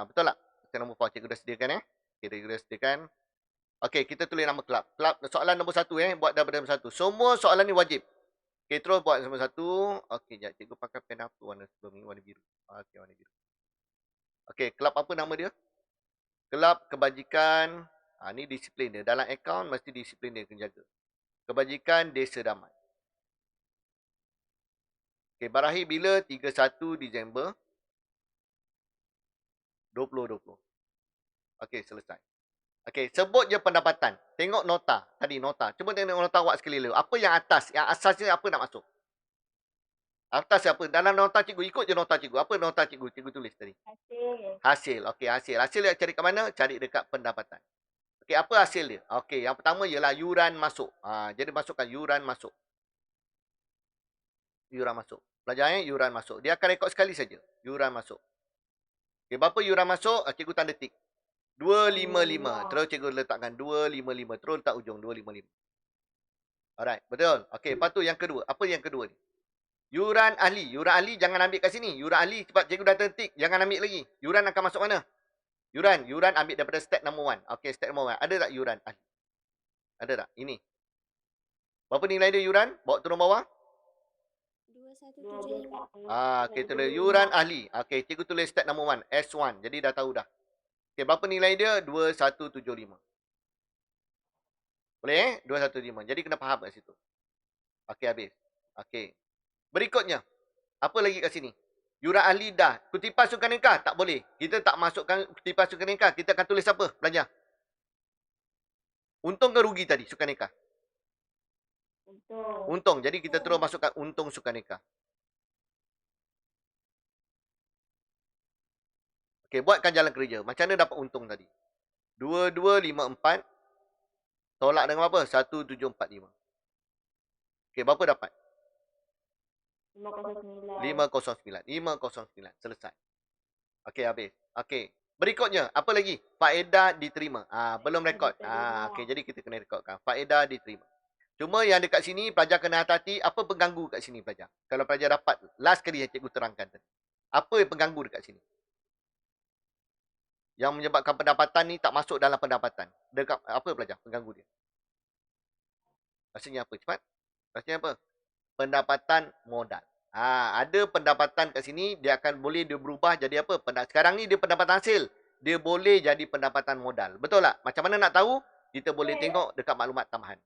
Betul tak? Step number 4 cikgu dah sediakan Okey, cikgu dah sediakan. Okey, kita tulis nama kelab. Kelab soalan nombor 1 buat daripada nombor 1. Semua soalan ni wajib. Okey, terus buat nombor 1. Okey, jap cikgu pakai pen apa warna sebelum ni, warna biru. Okey, warna biru. Okey, kelab apa nama dia? Kelab kebajikan. Ni disiplin dia. Dalam akaun mesti disiplin dia kena jaga. Kebajikan Desa Damai. Okey, berakhir bila? 31 Disember 2020. Okey, selesai. Okey, sebut je pendapatan. Tengok nota. Tadi nota. Cuba tengok nota awak sekali dulu. Apa yang atas? Yang asasnya apa nak masuk? Atas apa? Dalam nota cikgu. Ikut je nota cikgu. Apa nota cikgu? Cikgu tulis tadi. Hasil. Okey, hasil. Hasil dia cari kat mana? Cari dekat pendapatan. Okey, apa hasil dia? Okey, yang pertama ialah yuran masuk. Jadi masukkan yuran masuk. Yuran masuk. Pelajar yuran masuk. Dia akan rekod sekali saja. Yuran masuk. Okey, berapa yuran masuk? Cikgu tanda tik. 255. Terus cikgu letakkan 255. Terus letak ujung 255. Alright, betul. Okey, lepas tu yang kedua. Apa yang kedua ni? Yuran ahli. Yuran ahli jangan ambil kat sini. Yuran ahli cepat cikgu dah tanda tik. Jangan ambil lagi. Yuran akan masuk mana? Yuran ambil daripada step number 1. Okey, step number 1. Ada tak yuran ahli? Ada tak? Ini. Berapa nilai dia yuran? Bawa turun bawah. 2175. Okey, tulis yuran ahli. Okey, cikgu tulis step number 1, S1. Jadi dah tahu dah. Okey, berapa nilai dia? 2175. Boleh 2175. Jadi kena faham kat situ. Okey, habis. Okey. Berikutnya. Apa lagi kat sini? Yuran ahli dah. Kutipan sukan nikah? Tak boleh. Kita tak masukkan kutipan sukan nikah. Kita akan tulis apa? Belajar. Untung ke rugi tadi sukan nikah? Untung. Jadi kita terus masukkan untung sukan nikah. Okey, buatkan jalan kerja. Macam mana dapat untung tadi? 2254 Tolak dengan apa? 1745. Okey, berapa dapat? 509. 509. Selesai. Okey, habis. Okey. Berikutnya, apa lagi? Faedah diterima. Belum rekod. Okey, jadi kita kena rekodkan. Faedah diterima. Cuma yang dekat sini, pelajar kena hati-hati. Apa pengganggu kat sini, pelajar? Kalau pelajar dapat, last kali yang cikgu terangkan tadi. Apa yang pengganggu dekat sini? Yang menyebabkan pendapatan ni tak masuk dalam pendapatan. Dekat apa pelajar? Pengganggu dia. Rasanya apa? Cepat. Rasanya apa? Pendapatan modal. Ada pendapatan kat sini, dia akan boleh dia berubah jadi apa? Sekarang ni dia pendapatan hasil. Dia boleh jadi pendapatan modal. Betul tak? Macam mana nak tahu? Kita boleh tengok dekat maklumat tambahan.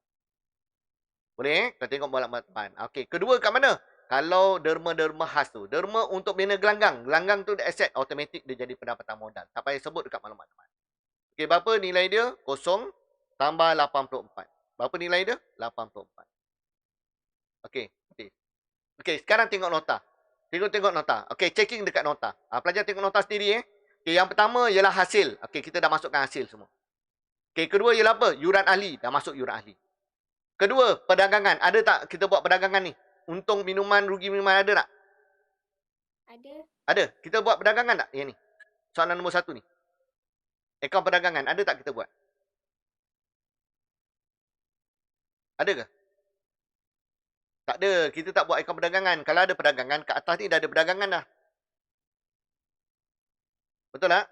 Boleh kita tengok maklumat tambahan. Okey, kedua kat mana? Kalau derma-derma khas tu. Derma untuk bina gelanggang. Gelanggang tu aset, automatik dia jadi pendapatan modal. Tak payah sebut dekat maklumat tambahan. Okey, berapa nilai dia? 0 tambah 84. Berapa nilai dia? 84. Okey, habis. Okey, sekarang tengok nota. Tengok nota. Okey, checking dekat nota. Pelajar tengok nota sendiri. Okey, yang pertama ialah hasil. Okey, kita dah masukkan hasil semua. Okey, kedua ialah apa? Yuran ahli. Dah masuk yuran ahli. Kedua, perdagangan. Ada tak kita buat perdagangan ni? Untung minuman, rugi minuman ada tak? Ada. Ada. Kita buat perdagangan tak? Yang ni. Soalan nombor 1 ni. Akaun perdagangan. Ada tak kita buat? Ada ke? Tak ada. Kita tak buat akaun perdagangan. Kalau ada perdagangan, kat atas ni dah ada perdagangan dah. Betul tak?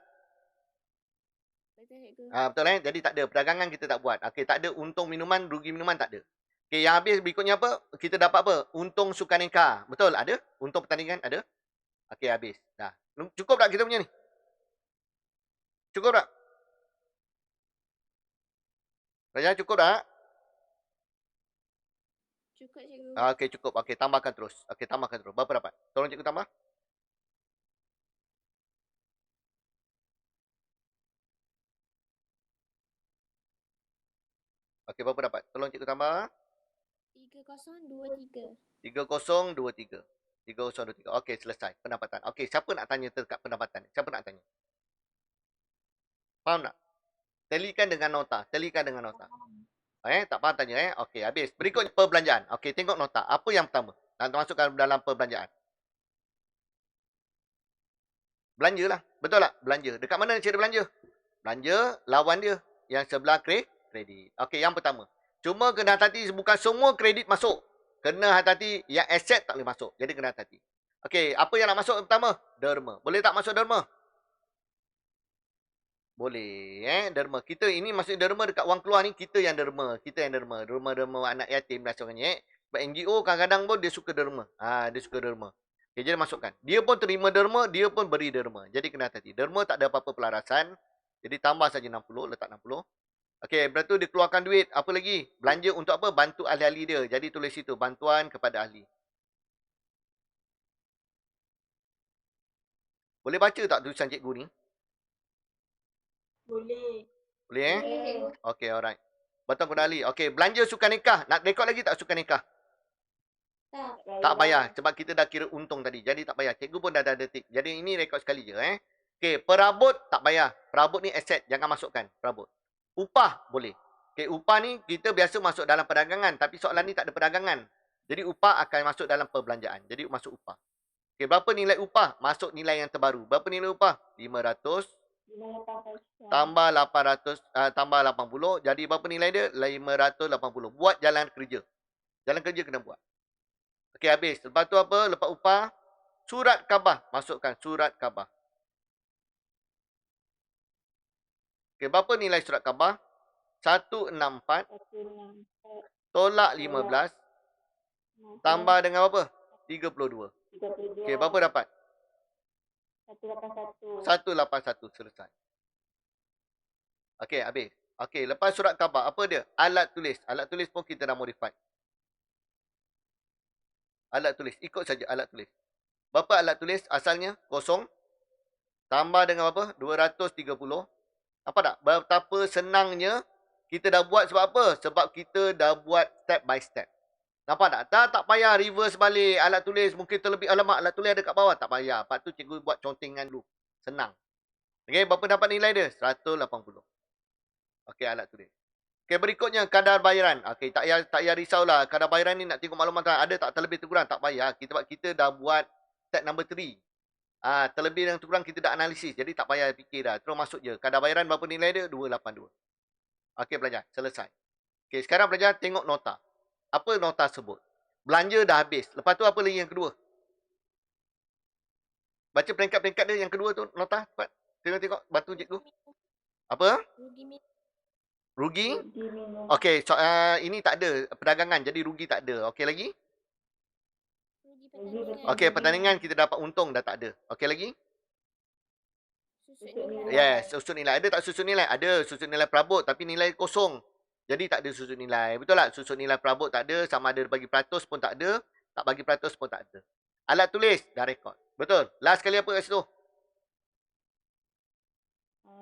Betul, cikgu. Betul Jadi tak ada. Perdagangan kita tak buat. Okey, tak ada untung minuman, rugi minuman tak ada. Okey, yang habis berikutnya apa? Kita dapat apa? Untung sukaneka. Betul? Ada? Untung pertandingan ada? Okey, habis. Dah. Cukup tak kita punya ni? Cukup tak? Raja, cukup tak? Cukup, cikgu. Okey, cukup. Okey, tambahkan terus. Okey, tambahkan terus. Berapa dapat? Tolong cikgu tambah. Okey, berapa dapat? Tolong cikgu tambah. 3023. 3023. 3023. Okey, selesai. Pendapatan. Okey, siapa nak tanya dekat pendapatan? Siapa nak tanya? Faham tak? Telikan dengan nota. Telikan dengan nota. Tak faham tanya Okey, habis. Berikut perbelanjaan. Okey, tengok nota. Apa yang pertama? Nak masukkan dalam perbelanjaan. Belanja lah. Betul tak? Belanja. Dekat mana cara belanja? Belanja, lawan dia. Yang sebelah kredit. Okey, yang pertama. Cuma kena hati-hati, bukan semua kredit masuk. Kena hati-hati, yang aset tak boleh masuk. Jadi kena hati-hati. Okey, apa yang nak masuk pertama? Derma. Boleh tak masuk derma? Boleh. Derma. Kita ini maksud derma dekat wang keluar ni, kita yang derma. Kita yang derma. Derma-derma anak yatim dan sebagainya. Sebab NGO kadang-kadang pun dia suka derma. Dia suka derma. Okay, jadi masukkan. Dia pun terima derma, dia pun beri derma. Jadi kena hati-hati. Derma tak ada apa-apa pelarasan. Jadi tambah saja 60, letak 60. Okey, lepas tu dia keluarkan duit. Apa lagi? Belanja untuk apa? Bantu ahli-ahli dia. Jadi tulis situ, bantuan kepada ahli. Boleh baca tak tulisan cikgu ni? Boleh. Boleh Boleh. Okey, alright. Bantuan kepada ahli. Okey, belanja sukan nikah. Nak rekod lagi tak sukan nikah? Tak. Tak payah. Sebab kita dah kira untung tadi. Jadi tak payah. Cikgu pun dah ada detik. Jadi ini rekod sekali je. Okey, perabot tak payah. Perabot ni aset. Jangan masukkan perabot. Upah boleh. Okey, upah ni kita biasa masuk dalam perdagangan. Tapi soalan ni tak ada perdagangan. Jadi upah akan masuk dalam perbelanjaan. Jadi masuk upah. Okey, berapa nilai upah? Masuk nilai yang terbaru. Berapa nilai upah? 500 tambah 800 tambah 80. Jadi berapa nilai dia? 580. Buat jalan kerja. Jalan kerja kena buat. Okey, habis. Lepas tu apa? Lepas upah, surat khabar. Masukkan surat khabar. Okey, berapa nilai surat khabar? 164 tolak 15 tambah dengan apa? 32. Okey, berapa dapat? 181. Selesai. Okey, habis. Okey, lepas surat khabar, apa dia? Alat tulis. Alat tulis pun kita dah modify. Alat tulis. Ikut saja alat tulis. Berapa alat tulis asalnya? 0. Tambah dengan apa? 230. Apa tak? Betapa senangnya kita dah buat sebab apa? Sebab kita dah buat step by step. Nampak tak? Tak payah reverse balik. Alat tulis mungkin terlebih. Alamak, alat tulis ada kat bawah. Tak payah. Lepas tu cikgu buat contingan dulu. Senang. Okey, berapa dapat nilai dia? 180. Okey, alat tulis. Okey, berikutnya kadar bayaran. Okey, tak payah risaulah. Kadar bayaran ni nak tengok maklumat ada tak terlebih terkurang, tak payah. Kita dah buat step number 3. Terlebih dan terkurang kita dah analisis. Jadi tak payah fikir dah. Terus masuk je. Kadar bayaran berapa nilai dia? 282. Okey, pelajar. Selesai. Okey, sekarang pelajar tengok nota. Apa nota sebut? Belanja dah habis. Lepas tu apa lagi yang kedua? Baca peringkat-peringkat dia yang kedua tu nota. Cepat. Tengok-tengok. Bantu cikgu. Apa? Rugi minum. Rugi? Rugi minum. Okey, ini tak ada perdagangan. Jadi rugi tak ada. Okey lagi? Rugi Rugi pertandingan. Okey, pertandingan kita dapat untung dah tak ada. Okey lagi? Susut Susut nilai. nilai. Yes, susun nilai. Ada tak susun nilai? Ada susun nilai perabot tapi nilai kosong. Jadi tak ada susun nilai. Betul tak? Susun nilai perabot tak ada. Sama ada bagi peratus pun tak ada. Tak bagi peratus pun tak ada. Alat tulis dah rekod. Betul. Last kali apa kat situ?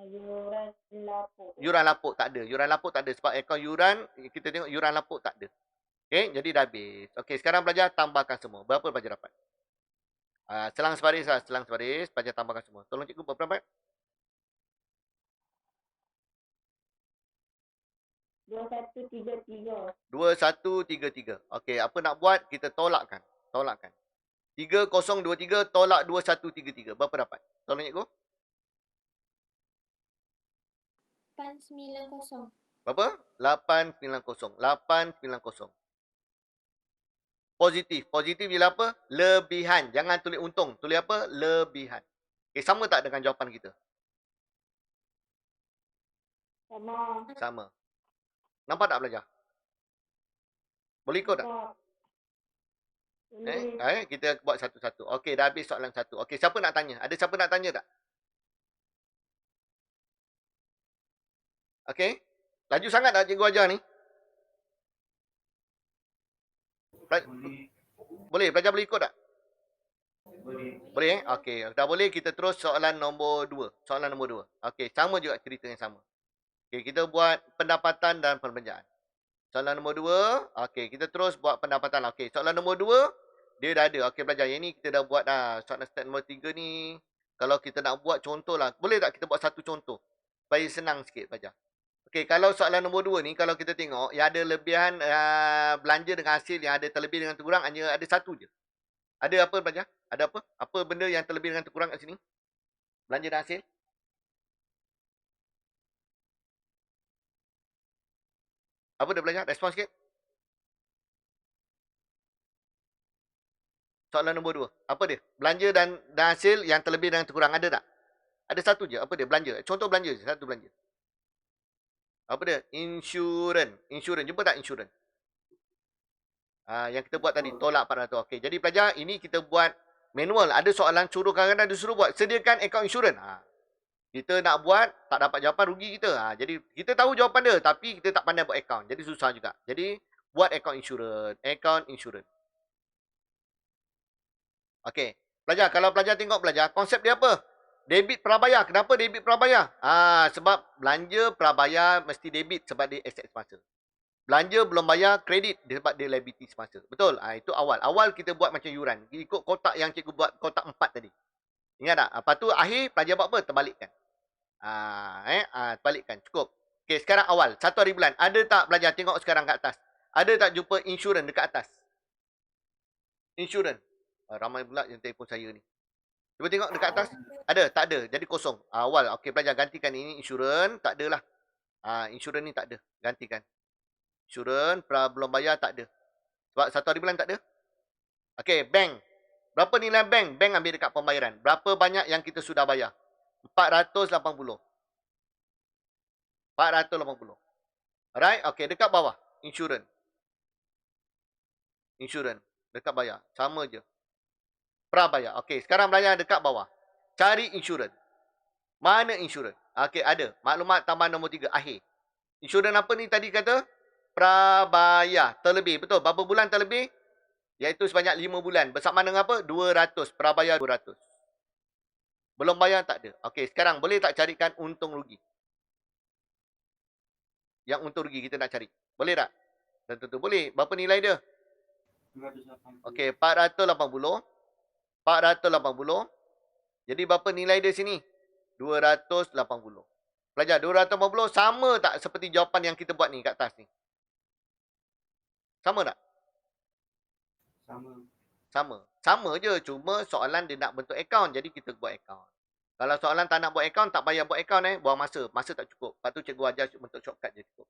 Yuran lapuk. Yuran lapuk tak ada. Yuran lapuk tak ada. Sebab akaun yuran, kita tengok yuran lapuk tak ada. Okey, jadi dah habis. Okey, sekarang pelajar tambahkan semua. Berapa pelajar dapat? Selang sebaris lah. Selang sebaris. Pelajar tambahkan semua. Tolong cikgu berapa dapat? 2133. 2133. Okey, apa nak buat? Kita tolakkan. Tolakkan. 3023 tolak 2133. Berapa dapat? Tolong cikgu. 890. Berapa? 890. 890. Positif. Positif bila apa? Lebihan. Jangan tulis untung. Tulis apa? Lebihan. Okey, sama tak dengan jawapan kita? Sama. Sama. Nampak tak belajar? Boleh ikut tak? Boleh. Kita buat satu-satu. Okey, dah habis soalan satu. Okey, siapa nak tanya? Ada siapa nak tanya tak? Okey. Laju sangat tak cikgu ajar ni? Boleh. Boleh, pelajar boleh ikut tak? Boleh. Boleh Okey, dah boleh kita terus soalan nombor 2. Soalan nombor 2. Okey, sama juga cerita yang sama. Okey, kita buat pendapatan dan perbelanjaan. Soalan nombor 2. Okey, kita terus buat pendapatan. Okey, soalan nombor 2 dia dah ada. Okey, pelajar. Yang ni kita dah buat dah. Soalan step nombor 3 ni kalau kita nak buat contoh lah. Boleh tak kita buat satu contoh? Supaya senang sikit pelajar. Okey, kalau soalan nombor 2 ni kalau kita tengok yang ada lebihan belanja dengan hasil yang ada terlebih dengan terkurang hanya ada satu je. Ada apa pelajar? Ada apa? Apa benda yang terlebih dengan terkurang kat sini? Belanja dan hasil? Apa dia belajar? Respon sikit. Soalan nombor 2. Apa dia? Belanja dan hasil yang terlebih dan terkurang ada tak? Ada satu je. Apa dia? Belanja. Contoh belanja je. Satu belanja. Apa dia? Insurans. Insurans. Jumpa tak insurans? Yang kita buat tadi. Tolak 400. Okey. Jadi pelajar, ini kita buat manual. Ada soalan suruh kadang-kadang dia suruh buat. Sediakan akaun insurans. Kita nak buat, tak dapat jawapan, rugi kita. Jadi kita tahu jawapan dia. Tapi kita tak pandai buat akaun. Jadi susah juga. Jadi buat akaun insurans. Akaun insurans. Okey. Pelajar, kalau pelajar tengok pelajar, konsep dia apa? Debit prabayar. Kenapa debit prabayar? Sebab belanja prabayar mesti debit sebab dia aset semasa. Belanja belum bayar kredit sebab dia liability semasa. Betul? Itu awal. Awal kita buat macam yuran. Ikut kotak yang cikgu buat, kotak 4 tadi. Ingat tak? Lepas tu akhir pelajar buat apa? Terbalikkan. Terbalikkan. Cukup. Okey, sekarang awal. 1 hari bulan. Ada tak pelajar tengok sekarang kat atas? Ada tak jumpa insurans dekat atas? Insurans. Ramai pula yang telefon saya ni. Cuba tengok dekat atas. Ada? Tak ada. Jadi kosong. Awal. Okey, pelajar gantikan ini insurans. Tak adalah. Insurans ni tak ada. Gantikan. Insurans belum bayar tak ada. Sebab 1 hari bulan tak ada. Okey, bank. Berapa nilai bank? Bank ambil dekat pembayaran. Berapa banyak yang kita sudah bayar? 480. 480. Alright? Okey, dekat bawah. Insurans. Insurans. Dekat bayar. Sama je. Prabayar. Okey, sekarang bayar dekat bawah. Cari insurans. Mana insurans? Okey, ada. Maklumat tambahan nombor 3. Akhir. Insurans apa ni tadi kata? Prabayar. Terlebih. Betul. Berapa bulan terlebih? Iaitu sebanyak 5 bulan. Bersama dengan apa? 200. Prabayar 200. Belum bayar tak ada. Okey, sekarang boleh tak carikan untung rugi? Yang untung rugi kita nak cari. Boleh tak? Tentu boleh. Berapa nilai dia? 280. Okey, 480. 480. Jadi berapa nilai dia sini? 280. Pelajar 280 sama tak seperti jawapan yang kita buat ni kat atas ni? Sama tak? Sama. Sama. Sama je. Cuma soalan dia nak bentuk akaun. Jadi kita buat akaun. Kalau soalan tak nak buat akaun, tak payah buat akaun buang masa. Masa tak cukup. Lepas tu cikgu ajar bentuk shortcut je cukup.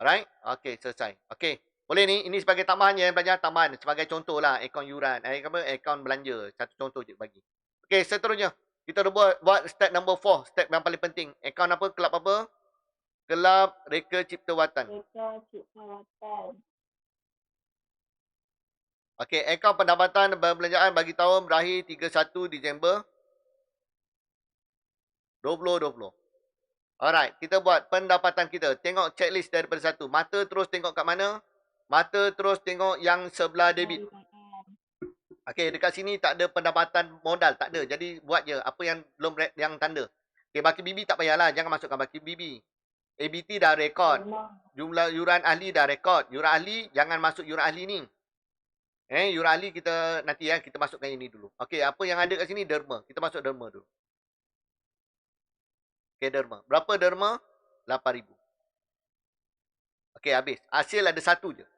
Alright? Okay, selesai. Okay. Boleh ni. Ini sebagai tambahan je belajar. Tambahan. Sebagai contoh lah. Akaun yuran. Akaun belanja. Satu contoh je bagi. Okay, seterusnya. Kita dah buat step number 4. Step yang paling penting. Akaun apa? Kelab apa? Kelab Reka Cipta Watan. Reka Cipta Watan. Okey, akaun pendapatan perbelanjaan bagi tahun berakhir 31 Disember 2020. Alright, kita buat pendapatan kita. Tengok checklist daripada satu. Mata terus tengok kat mana? Mata terus tengok yang sebelah debit. Okey, dekat sini tak ada pendapatan modal. Tak ada. Jadi buat je apa yang belum yang tanda. Okey, baki bibi tak payahlah. Jangan masukkan baki bibi. ABT dah rekod. Jumlah yuran ahli dah rekod. Yuran ahli, jangan masuk yuran ahli ni. Yuran ahli kita nanti kita masukkan ini dulu. Okey, apa yang ada kat sini? Derma. Kita masuk derma dulu. Okey, derma. Berapa derma? 8,000. Okey, habis. Hasil ada satu je.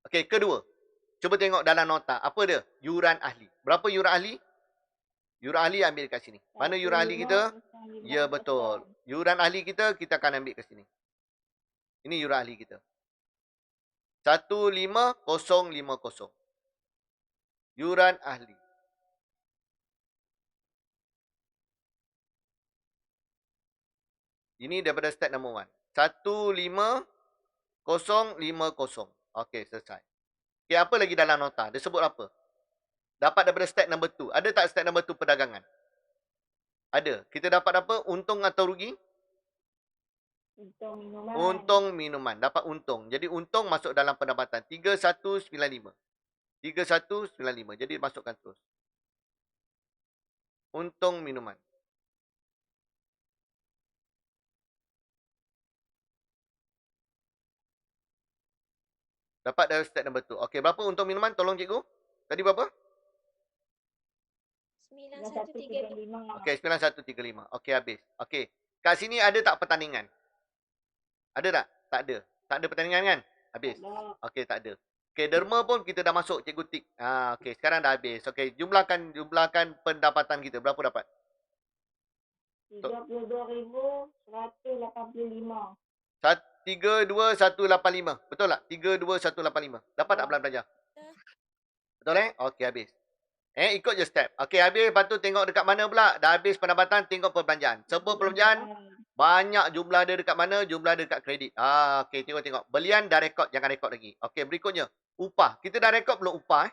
Okey, kedua. Cuba tengok dalam nota. Apa dia? Yuran ahli. Berapa yuran ahli? Yuran ahli ambil kat sini. Mana yuran ahli kita? Ya, betul. Yuran ahli kita akan ambil kat sini. Ini yuran ahli kita. 15050. Yuran ahli. Ini daripada step number 1. 15050. Okey, selesai. Okey, apa lagi dalam nota? Dia sebut apa? Dapat daripada step number 2. Ada tak step number 2 perdagangan? Ada. Kita dapat apa? Untung atau rugi? Untung minuman. Untung minuman. Dapat untung. Jadi untung masuk dalam pendapatan. 3195. 3195. Jadi masukkan terus. Untung minuman. Dapat dari step number 2. Okey, berapa untung minuman? Tolong cikgu. Tadi berapa? 9135. Okey, 9135. Okey, habis. Okey. Kat sini ada tak pertandingan? Ada tak? Tak ada. Tak ada pertandingan kan? Habis. Okey, tak ada. Okey, derma pun kita dah masuk cikgu tik. Okey, sekarang dah habis. Okey, jumlahkan pendapatan kita. Berapa dapat? 32,185. 32185. Betul tak? 32185. Dapat tak belajar? Betul Okey, habis. Ikut je step. Okey, habis. Lepas tu tengok dekat mana pula. Dah habis pendapatan, tengok perbelanjaan. Sebuah perbelanjaan, banyak jumlah dia dekat mana? Jumlah dia dekat kredit. Okey, tengok. Belian dah rekod. Jangan rekod lagi. Okey, berikutnya. Upah. Kita dah rekod belum upah?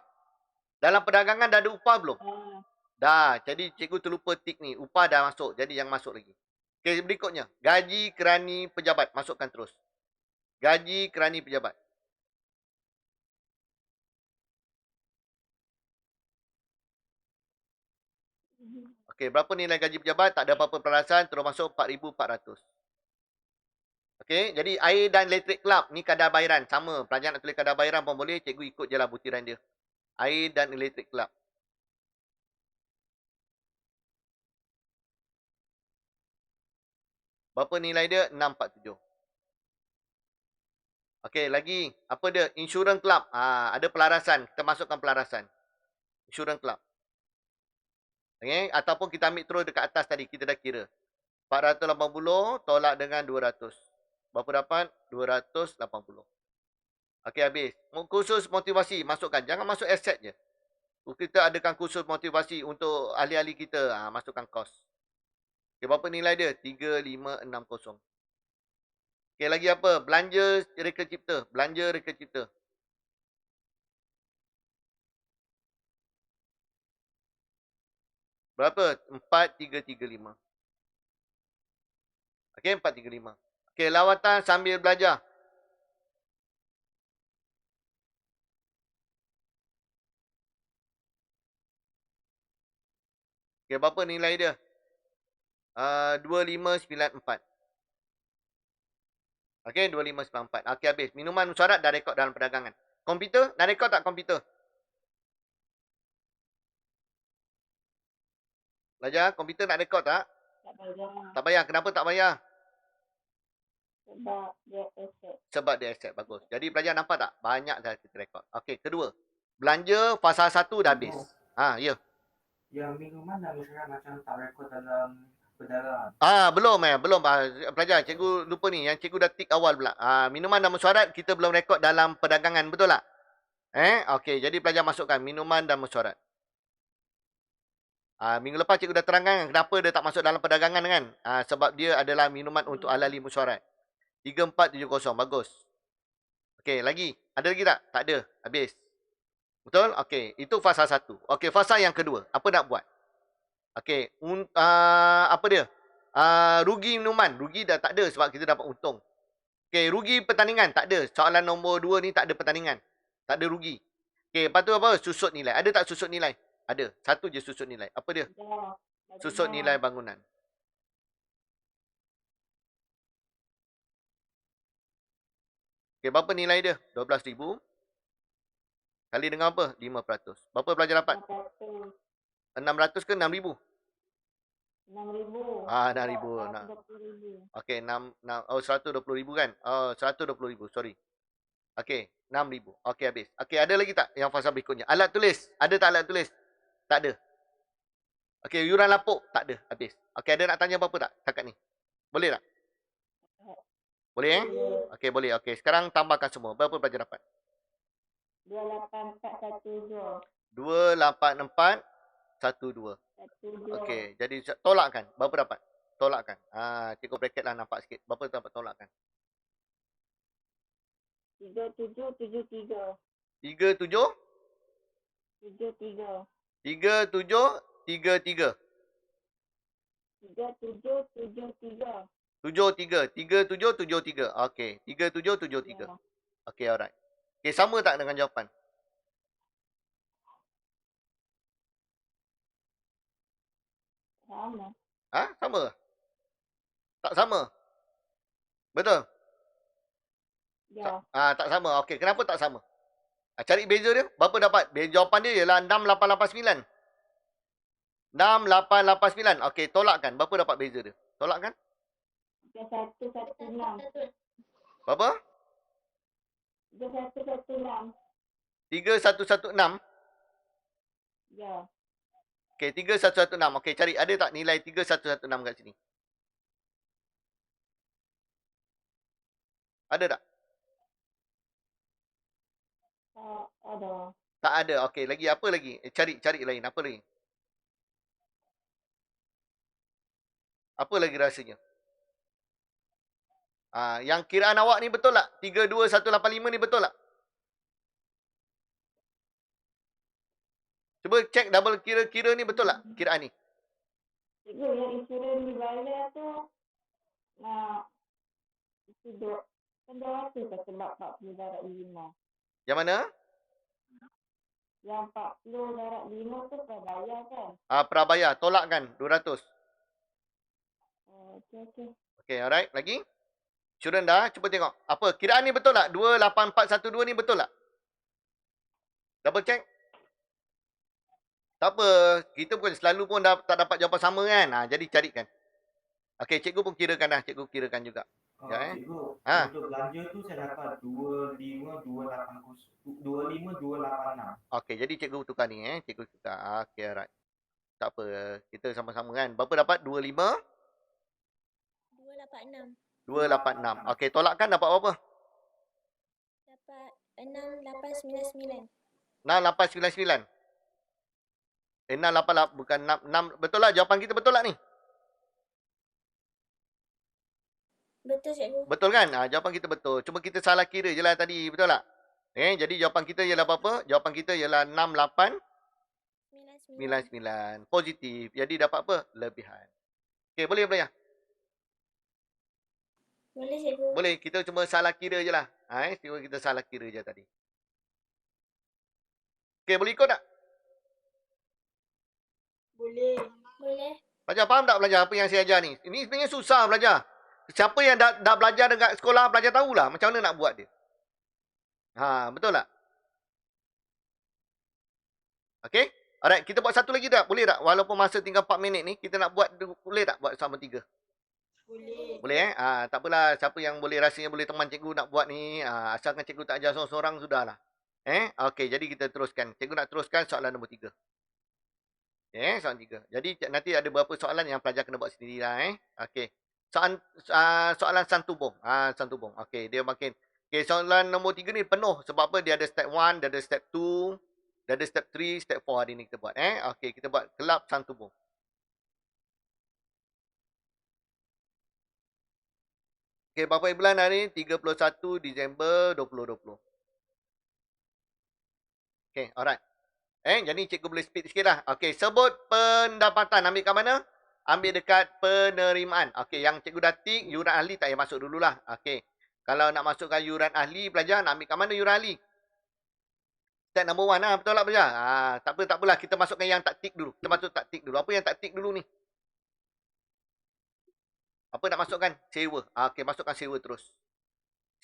Dalam perdagangan dah ada upah belum? Dah. Jadi cikgu terlupa tik ni. Upah dah masuk. Jadi yang masuk lagi. Okey, berikutnya. Gaji kerani pejabat. Masukkan terus. Gaji kerani pejabat. Okey, berapa nilai gaji pejabat? Tak ada apa-apa peralasan. Terus masuk 4,400. Okey, jadi air dan elektrik kelab. Ni kadar bayaran. Sama. Pelajar nak tulis kadar bayaran pun boleh. Cikgu ikut je lah butiran dia. Air dan elektrik kelab. Berapa nilai dia? 647. Okey, lagi. Apa dia? Insurans kelab. Ada pelarasan. Kita masukkan pelarasan. Insurans kelab. Okay? Ataupun kita ambil terus dekat atas tadi. Kita dah kira. 480 tolak dengan 200. Berapa dapat? 280. Okey, habis. Kursus motivasi. Masukkan. Jangan masuk aset je. Kita adakan kursus motivasi untuk ahli-ahli kita. Masukkan kos. Okey, berapa nilai dia? 3560. Okey, lagi apa? Belanja reka cipta. Belanja reka cipta. Berapa? 4335. Okey, 435. Okey, lawatan sambil belajar. Okey, berapa nilai dia? 2594. Okey, 2594. Okey, habis. Minuman mesyuarat dah rekod dalam perdagangan. Komputer? Dah rekod tak komputer? Belajar, komputer nak rekod tak? Tak bayar. Tak bayar. Kenapa tak bayar? Sebab dia aset. Sebab dia accept. Bagus. Jadi pelajar nampak tak? Banyak dah kita rekod. Okey, kedua. Belanja fasa 1 dah habis. Ha, ya. Yang minuman dan masyarakat macam tak rekod dalam perdagangan. Belum belum. Pelajar, cikgu lupa ni. Yang cikgu dah tick awal pula. Minuman dan mesyuarat kita belum rekod dalam perdagangan. Betul tak? Okey, jadi pelajar masukkan minuman dan mesyuarat. Minggu lepas cikgu dah terangkan kenapa dia tak masuk dalam perdagangan kan. Sebab dia adalah minuman untuk ahli mesyuarat. 3470. Bagus. Okey, lagi. Ada lagi tak? Tak ada. Habis. Betul? Okey, itu fasa 1. Okey, fasa yang kedua. Apa nak buat? Okey, apa dia? Rugi minuman. Rugi dah tak ada sebab kita dapat untung. Okey, rugi pertandingan. Tak ada. Soalan nombor 2 ni tak ada pertandingan. Tak ada rugi. Okey, lepas tu apa? Susut nilai. Ada tak susut nilai? Ada. Satu je susut nilai. Apa dia? Dah. Susut nilai bangunan. Okey, berapa nilai dia? 12,000. Kali dengan apa? 5%. Berapa pelajar dapat? 600 ke 6,000? 6,000. 6,000. 20,000. Okey, 120,000 kan? 120,000, sorry. Okey, 6,000. Okey, habis. Okey, ada lagi tak yang fasa berikutnya? Alat tulis. Ada tak alat tulis? Tak ada. Okey, yuran lapuk. Tak ada. Habis. Okey, ada nak tanya apa-apa tak setakat ni? Boleh tak? Boleh Okey, boleh. Okey, sekarang tambahkan semua. Berapa pelajar dapat? 28412. 28412. 12. Okey, jadi tolakkan. Berapa dapat? Tolakkan. Cikgu bracket lah nampak sikit. Berapa dapat tolakkan? 3773. 37? 73. 3733. 3773. 73. 3773. Okey, 3773. Ya. Okey, alright. Okey, sama tak dengan jawapan? Sama. Sama? Tak sama? Betul? Ya. Tak sama. Okey, kenapa tak sama? Cari beza dia. Berapa dapat? Jawapan dia ialah 6889. 6889. Okey, tolakkan. Berapa dapat beza dia? Tolakkan. 3116. Berapa? 3116. 3116. Ya. Okey, 3116. Okey, cari. Ada tak nilai 3116 kat sini? Ada tak? Ada. Tak ada. Okey, lagi apa lagi? Cari lain. Apa lagi? Apa lagi rasanya? Yang kiraan awak ni betul tak? 32185 ni betul tak? Cuba cek double kira-kira ni betul tak? Kiraan ni. Cikgu, yang insurans dibayar tu nak itu dua. Kan dah rasa tak sebab 40 darab 5. Yang mana? Yang 40 darab 5 tu dah bayar kan? Prabayar. Tolakkan 200. Okey. Okey, alright. Lagi? Student dah. Cuba tengok. Apa? Kiraan ni betul tak? 28412 ni betul tak? Double check. Tak apa. Kita pun selalu pun tak dapat jawapan sama kan? Jadi carikan. Okey, cikgu pun kirakan dah. Cikgu kirakan juga. Cikgu, untuk belanja tu saya dapat 25286. Okey, jadi cikgu tukar ni Cikgu tukar. Okey, alright. Tak apa. Kita sama-sama kan. Berapa dapat? 286. 286. Okey, tolakkan dapat berapa? Dapat 6899. 6899. 688 bukan 6. Betul lah jawapan kita betul lah ni. Betul, cikgu. Betul kan? Jawapan kita betul. Cuma kita salah kira je lah tadi. Betul tak? Jadi jawapan kita ialah berapa? Jawapan kita ialah 6899. Positif. Jadi dapat apa? Lebihan. Okey, boleh ya? Boleh, cikgu. Boleh. Kita cuma salah kira je lah. Cuma kita salah kira je tadi. Okey, boleh ikut tak? Boleh. Boleh. Pelajar faham tak pelajar apa yang saya ajar ni? Ini sebenarnya susah pelajar. Siapa yang dah belajar dekat sekolah, pelajar tahulah macam mana nak buat dia. Betul tak? Okey? Alright, kita buat satu lagi tak? Boleh tak? Walaupun masa tinggal 4 minit ni, kita nak buat, boleh tak buat sama 3? Boleh. Boleh tak apalah. Siapa yang boleh rasanya boleh teman cikgu nak buat ni, asalkan cikgu tak ajar seorang-seorang, sudahlah. Okey, jadi kita teruskan. Cikgu nak teruskan soalan nombor 3. Soalan 3. Jadi nanti ada beberapa soalan yang pelajar kena buat sendirilah. Okey. Soalan santubong. Santubong. Okey, dia makin. Okey, soalan nombor 3 ni penuh. Sebab apa? Dia ada step 1, dia ada step 2, dia ada step 3, step 4 hari ni kita buat. Okey, kita buat kelab santubong. Okey, berapa bulan hari ni? 31 Disember 2020. Okey, alright. Jadi cikgu boleh speed sikit lah. Okey, sebut pendapatan. Ambil kat mana? Ambil dekat penerimaan. Okey, yang cikgu dah tik, yuran ahli tak payah masuk dululah. Okey. Kalau nak masukkan yuran ahli, pelajar nak ambil kat mana yuran ahli? Step number 1 lah. Betul tak pelajar? Tak apalah. Kita masukkan yang tak tik dulu. Kita masuk tak tik dulu. Apa yang tak tik dulu ni? Apa nak masukkan? Sewa. Okey, masukkan sewa terus.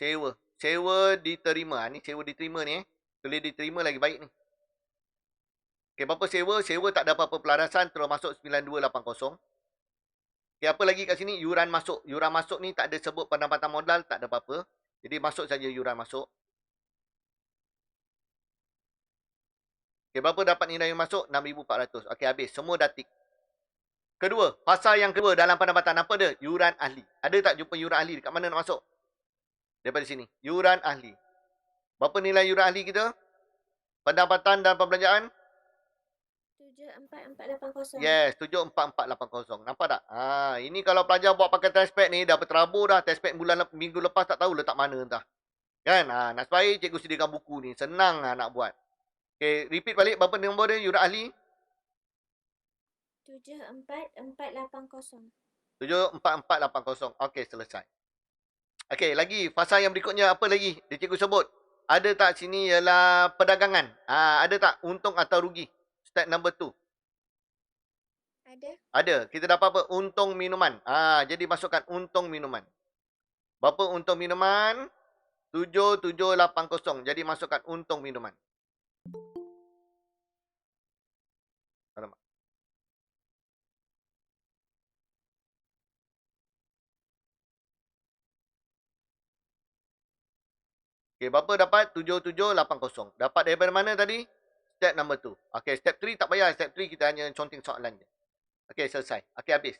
Sewa. Sewa diterima. Ni sewa diterima ni. Tulis diterima lagi baik ni. Okey, berapa sewa? Sewa tak ada apa-apa pelarasan, terus masuk 9280. Okey, apa lagi kat sini? Yuran masuk. Yuran masuk ni tak ada sebut pendapatan modal, tak ada apa-apa. Jadi masuk saja yuran masuk. Okey, berapa dapat nilai yang masuk? 6,400. Okey, habis. Semua dah tik. Kedua, fasa yang kedua dalam pendapatan apa dia? Yuran ahli. Ada tak jumpa yuran ahli? Dekat mana nak masuk? Daripada sini. Yuran ahli. Berapa nilai yuran ahli kita? Pendapatan dan pembelanjaan? 74480. Yes, 74480. Nampak tak? Ini kalau pelajar buat pakai test pad ni, dah berterabur dah. Test pad minggu lepas tak tahu letak mana entah. Kan? Nak supaya cikgu sediakan buku ni. Senang nak buat. Okay, repeat balik. Berapa nombor dia yuran ahli? 74480. 74480. Okey, selesai. Okey, lagi. Fasa yang berikutnya apa lagi? Dia cikgu sebut. Ada tak sini ialah perdagangan? Ada tak untung atau rugi? Step number 2. Ada. Ada. Kita dapat apa? Untung minuman. Jadi masukkan untung minuman. Berapa untung minuman? 7780. Jadi masukkan untung minuman. Alamak. Okey, berapa dapat? 7780. Dapat daripada mana tadi? Step number 2. Okey, step 3 tak payah. Step 3 kita hanya conteng soalan je. Okey, selesai. Okey, habis.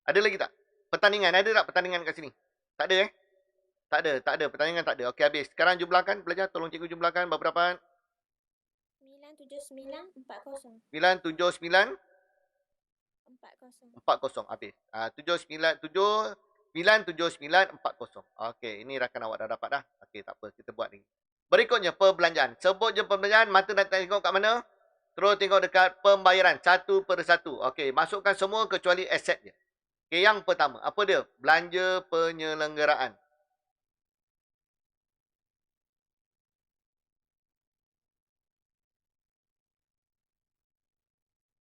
Ada lagi tak? Pertandingan. Ada tak pertandingan kat sini? Tak ada Tak ada. Pertandingan tak ada. Okey, habis. Sekarang jumlahkan. Pelajar, tolong cikgu jumlahkan. Berapa dapat? 97940. 97940. 40. Habis. 97940. Okey, ini rakan awak dah dapat dah. Okey, tak apa. Kita buat ni. Berikutnya, perbelanjaan. Sebut je perbelanjaan. Mata nak tengok kat mana? Terus tengok dekat pembayaran. Satu per satu. Okey, masukkan semua kecuali aset je. Okey, yang pertama. Apa dia? Belanja penyelenggaraan.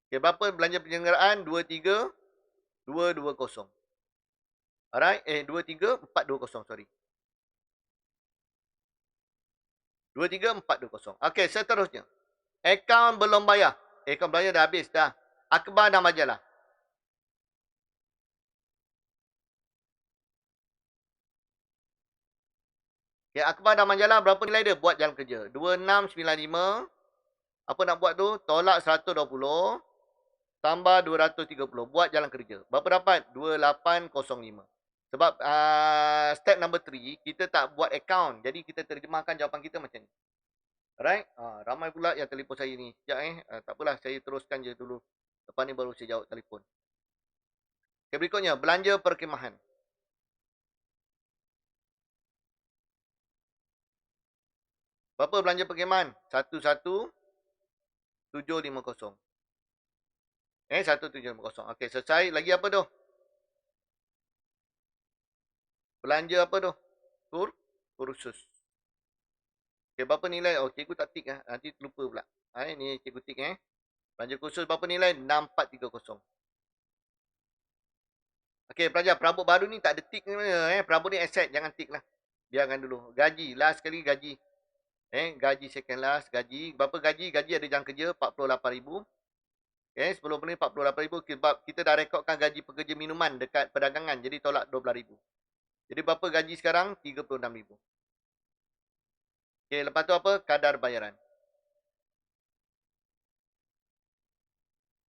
Okey, berapa belanja penyelenggaraan? 23220. Alright. 23420. Sorry. 23420. Okey, seterusnya. Akaun belum bayar. Akaun belanja dah habis dah. Akhbar dan majalah. Okay, akhbar dan majalah berapa nilai dia? Buat jalan kerja. 2695. Apa nak buat tu? Tolak 120. Tambah 230. Buat jalan kerja. Berapa dapat? 2805. Sebab step number 3, kita tak buat akaun. Jadi kita terjemahkan jawapan kita macam ni. Alright? Ramai pula yang telefon saya ni. Sekejap tak apalah, saya teruskan je dulu. Lepas ni baru saya jawab telefon. Okay, berikutnya, belanja perkhemahan. Berapa belanja perkhemahan? 11750. 1750. Okey, selesai. Lagi apa tu? Belanja apa tu? Kursus. Okey, berapa nilai? Oh, cikgu tak tik nanti lupa pula. Ni cikgu tik Belanja kursus berapa nilai? 6430. Okey, pelajar, perabot baru ni tak ada tik ni mana. Perabot ni aset, jangan tik lah. Biarkan dulu. Gaji, last sekali gaji. Gaji second last, gaji. Berapa gaji? Gaji ada jam kerja 48,000. Sebelum ni 48,000 sebab kita dah rekodkan gaji pekerja minuman dekat perdagangan. Jadi tolak 12,000. Jadi berapa gaji sekarang? 36,000. Lepas tu apa? Kadar bayaran.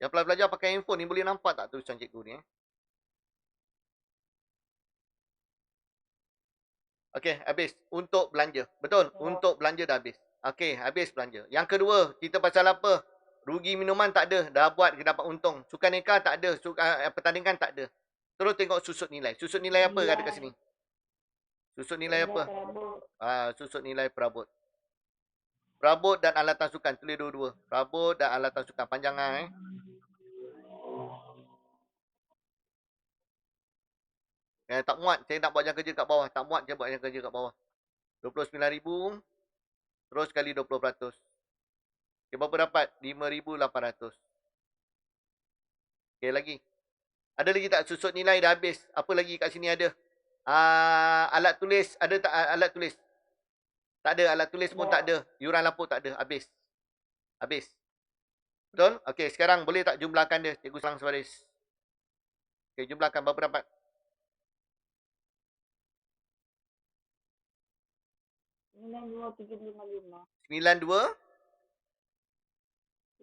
Yang pelajar pakai handphone ni boleh nampak tak tulisan cikgu ni? Okey, habis. Untuk belanja. Betul? Untuk belanja dah habis. Okey, habis belanja. Yang kedua, kita pasal apa? Rugi minuman tak ada. Dah buat, kita dapat untung. Sukan neka tak ada. Pertandingan tak ada. Terus tengok susut nilai. Susut nilai apa ada kat sini? Susut nilai apa? Susut nilai perabot. Perabot dan alatan sukan. Tulis dua-dua. Perabot dan alatan sukan. Panjang tak muat. Saya nak buat jam kerja kat bawah. Tak muat saya buat jam kerja kat bawah. 29,000. Terus kali 20%. Okay, berapa dapat? 5,800. Okay, lagi. Ada lagi tak susut nilai dah habis? Apa lagi kat sini ada? Alat tulis. Ada tak alat tulis? Tak ada. Alat tulis pun tak ada. Yuran lampu tak ada. Habis. Habis. Betul? Okay, sekarang boleh tak jumlahkan dia? Cikgu selang sebaris. Okay, jumlahkan. Berapa dapat? 92,755. 92?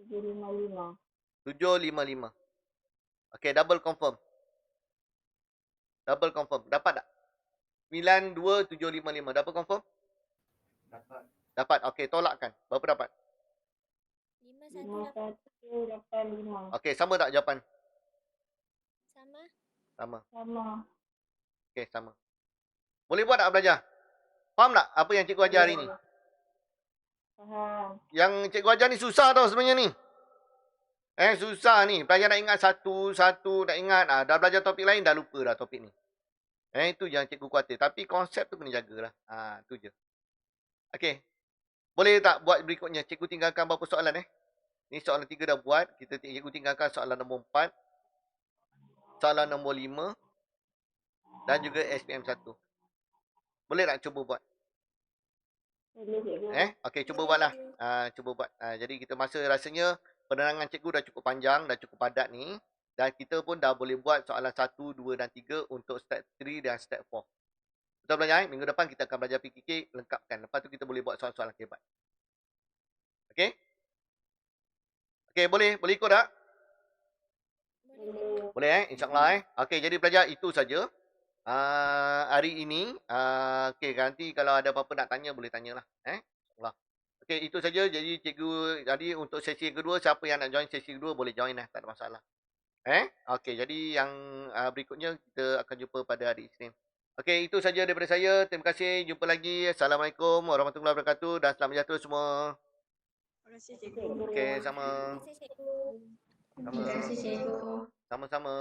755. 755. Okay, double confirm. Double confirm. Dapat tak? 92,755. Double confirm? Dapat. Dapat. Okay, tolakkan. Berapa dapat? 5185. Okay, sama tak jawapan? Sama. Sama. Sama. Okay, sama. Boleh buat tak belajar? Faham tak apa yang cikgu ajar hari ni? Faham. Yang cikgu ajar ni susah tau sebenarnya ni. Susah ni. Pelajar nak ingat satu-satu, nak ingat. Dah belajar topik lain, dah lupa dah topik ni. Itu yang cikgu khawatir. Tapi konsep tu kena jagalah. Tu je. Okay. Boleh tak buat berikutnya? Cikgu tinggalkan berapa soalan Ni soalan 3 dah buat. Cikgu tinggalkan soalan nombor 4. Soalan nombor 5. Dan juga SPM 1. Boleh tak cuba buat? Boleh, cikgu. Okey, cuba buatlah. Cuba buat. Jadi kita masa rasanya penerangan cikgu dah cukup panjang, dah cukup padat ni. Dan kita pun dah boleh buat soalan 1, 2 dan 3 untuk step 3 dan step 4. Betul belajar? Minggu depan kita akan belajar PKK, lengkapkan. Lepas tu kita boleh buat soalan-soalan kebat. Okey? Okey, boleh? Boleh ikut tak? Boleh. Boleh InsyaAllah Okey, jadi pelajar itu saja. Hari ini. Okey, nanti kalau ada apa-apa nak tanya, boleh tanyalah. InsyaAllah. Okey, itu saja. Jadi cikgu, jadi untuk sesi yang kedua, siapa yang nak join sesi kedua, boleh join lah. Tak ada masalah. Okey, jadi yang berikutnya, kita akan jumpa pada hari Isnin. Okey, itu saja daripada saya. Terima kasih. Jumpa lagi. Assalamualaikum warahmatullahi wabarakatuh. Dan selamat sejahtera semua. Terima kasih, cikgu. Okey, sama. Terima kasih, cikgu. Sama. Terima kasih, cikgu. Sama-sama.